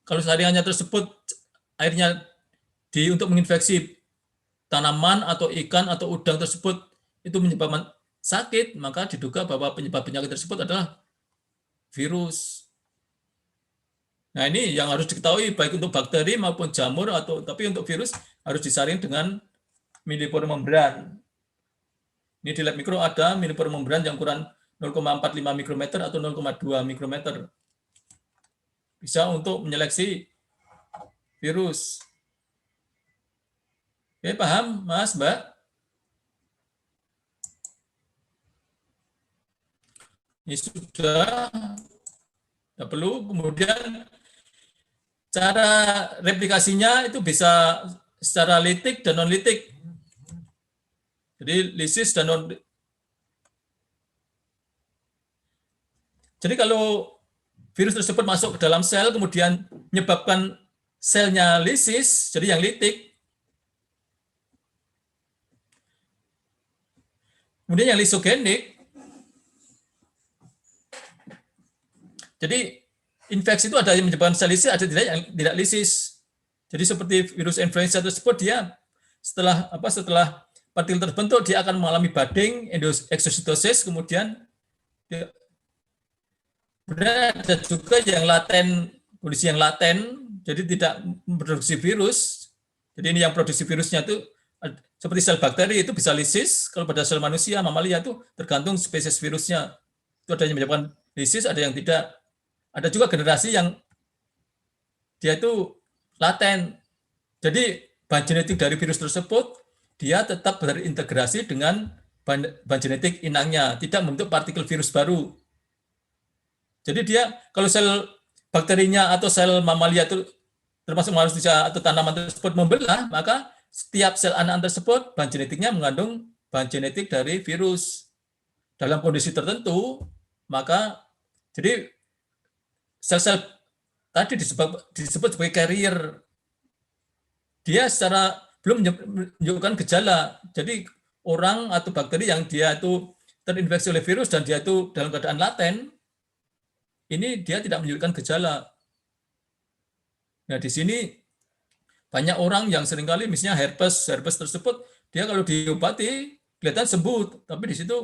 kalau saringannya tersebut airnya untuk menginfeksi tanaman atau ikan atau udang tersebut itu menyebabkan sakit, maka diduga bahwa penyebab penyakit tersebut adalah virus. Nah, ini yang harus diketahui baik untuk bakteri maupun jamur, tapi untuk virus harus disaring dengan millipore membran. Ini di lab mikro ada millipore membran yang ukuran 0,45 mikrometer atau 0,2 mikrometer. Bisa untuk menyeleksi virus. Oke, paham, Mas, Mbak? Ini sudah. Tidak perlu. Kemudian cara replikasinya itu bisa secara litik dan non-litik. Jadi lisis dan non. Jadi kalau virus tersebut masuk ke dalam sel, kemudian menyebabkan selnya lisis, jadi yang litik. Kemudian yang lisogenik, jadi infeksi itu ada yang menyebabkan sel lisis, ada yang tidak lisis. Jadi seperti virus influenza tersebut, dia setelah partikel terbentuk, dia akan mengalami budding, exositosis, kemudian ada juga yang laten, kondisi yang laten, jadi tidak memproduksi virus. Jadi ini yang produksi virusnya itu seperti sel bakteri itu bisa lisis, kalau pada sel manusia, mamalia itu tergantung spesies virusnya. Itu ada yang menyebabkan lisis, ada yang tidak. Ada juga generasi yang dia itu laten. Jadi bahan genetik dari virus tersebut, dia tetap berintegrasi dengan bahan genetik inangnya, tidak membentuk partikel virus baru. Jadi dia, kalau sel bakterinya atau sel mamalia itu, termasuk manusia atau tanaman tersebut membelah, maka setiap sel anak tersebut, bahan genetiknya mengandung bahan genetik dari virus. Dalam kondisi tertentu, maka jadi sel-sel tadi disebut sebagai carrier. Dia secara belum menunjukkan gejala. Jadi orang atau bakteri yang dia itu terinfeksi oleh virus dan dia itu dalam keadaan laten, ini dia tidak menunjukkan gejala. Nah, di sini banyak orang yang seringkali misalnya herpes tersebut, dia kalau diobati kelihatan sembuh, tapi di situ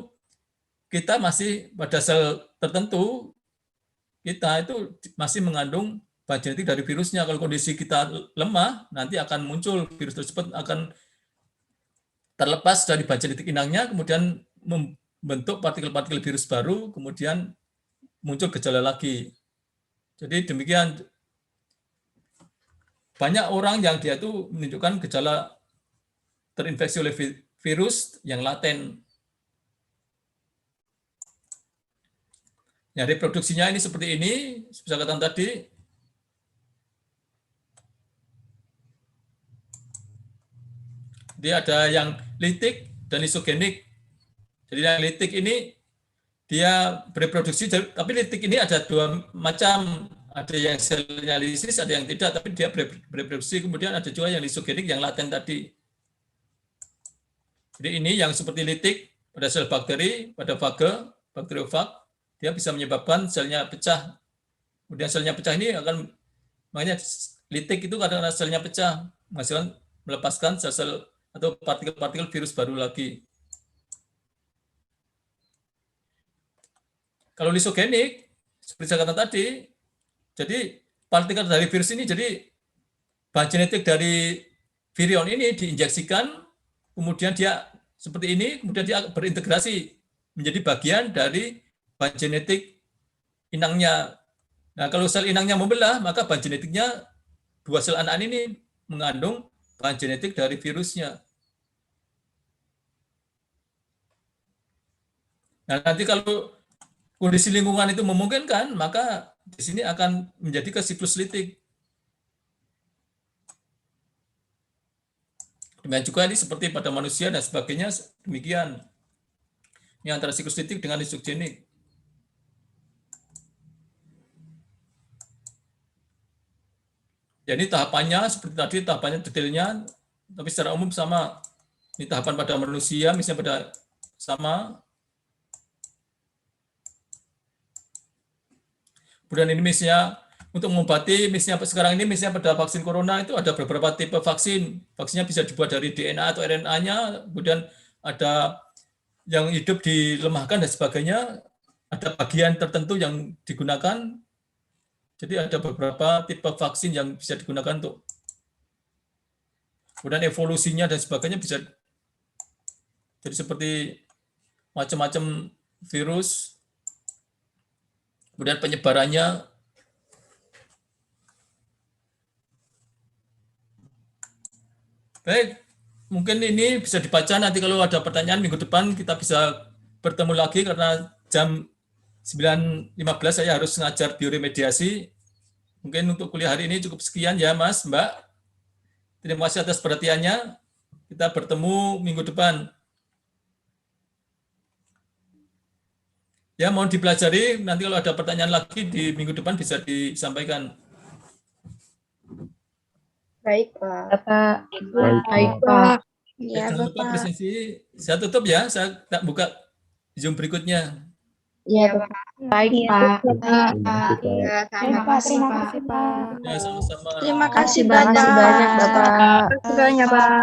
kita masih pada sel tertentu, kita itu masih mengandung bahan genetik dari virusnya. Kalau kondisi kita lemah, nanti akan muncul virus tersebut akan terlepas dari bahan genetik inangnya, kemudian membentuk partikel-partikel virus baru, kemudian muncul gejala lagi. Jadi demikian, banyak orang yang dia itu menunjukkan gejala terinfeksi oleh virus yang laten. Ya, reproduksinya ini seperti ini, seperti saya katakan tadi. Dia ada yang litik dan isogenik. Jadi yang litik ini dia bereproduksi, tapi litik ini ada dua macam, ada yang selnya lisis, ada yang tidak, tapi dia bereproduksi. Kemudian ada juga yang isogenik, yang laten tadi. Jadi ini yang seperti litik pada sel bakteri, pada fage, bakteriofag, dia bisa menyebabkan selnya pecah. Kemudian selnya pecah ini akan, makanya litik itu kadang-kadang selnya pecah, menghasilkan melepaskan sel-sel atau partikel-partikel virus baru lagi. Kalau lisogenik, seperti saya katakan tadi, jadi partikel dari virus ini, jadi bahan genetik dari virion ini diinjeksikan, kemudian dia seperti ini, kemudian dia berintegrasi menjadi bagian dari bahan genetik inangnya. Nah, kalau sel inangnya membelah, maka bahan genetiknya, dua sel anak ini mengandung bahan genetik dari virusnya. Nah, nanti kalau kondisi lingkungan itu memungkinkan, maka di sini akan menjadi ke siklus litik. Demikian juga ini seperti pada manusia dan sebagainya, demikian. Ini antara siklus litik dengan isogenik. Jadi tahapannya seperti tadi, tahapannya detailnya, tapi secara umum sama. Ini tahapan pada manusia, misalnya pada sama. Kemudian ini misalnya untuk mengobati, misalnya sekarang ini misalnya pada vaksin corona itu ada beberapa tipe vaksin. Vaksinnya bisa dibuat dari DNA atau RNA-nya, kemudian ada yang hidup dilemahkan dan sebagainya. Ada bagian tertentu yang digunakan. Jadi ada beberapa tipe vaksin yang bisa digunakan untuk, kemudian evolusinya dan sebagainya bisa, jadi seperti macam-macam virus, kemudian penyebarannya. Baik, mungkin ini bisa dibaca, nanti kalau ada pertanyaan minggu depan kita bisa bertemu lagi karena jam 9.15 saya harus ngajar bioremediasi. Mungkin untuk kuliah hari ini cukup sekian ya Mas, Mbak. Terima kasih atas perhatiannya. Kita bertemu minggu depan. Ya, mohon dipelajari. Nanti kalau ada pertanyaan lagi di minggu depan bisa disampaikan. Baik, Pak. Baik, Pak. Ya, Jangan lupa Bapak. presentasi. Saya tutup ya. Saya tak buka Zoom berikutnya. Iya, Pak. Baik, Pak. Terima kasih, Pak. Ya, sama-sama. Terima kasih Terima kasih banyak, banyak. Bapak. Terima kasih banyak, Pak.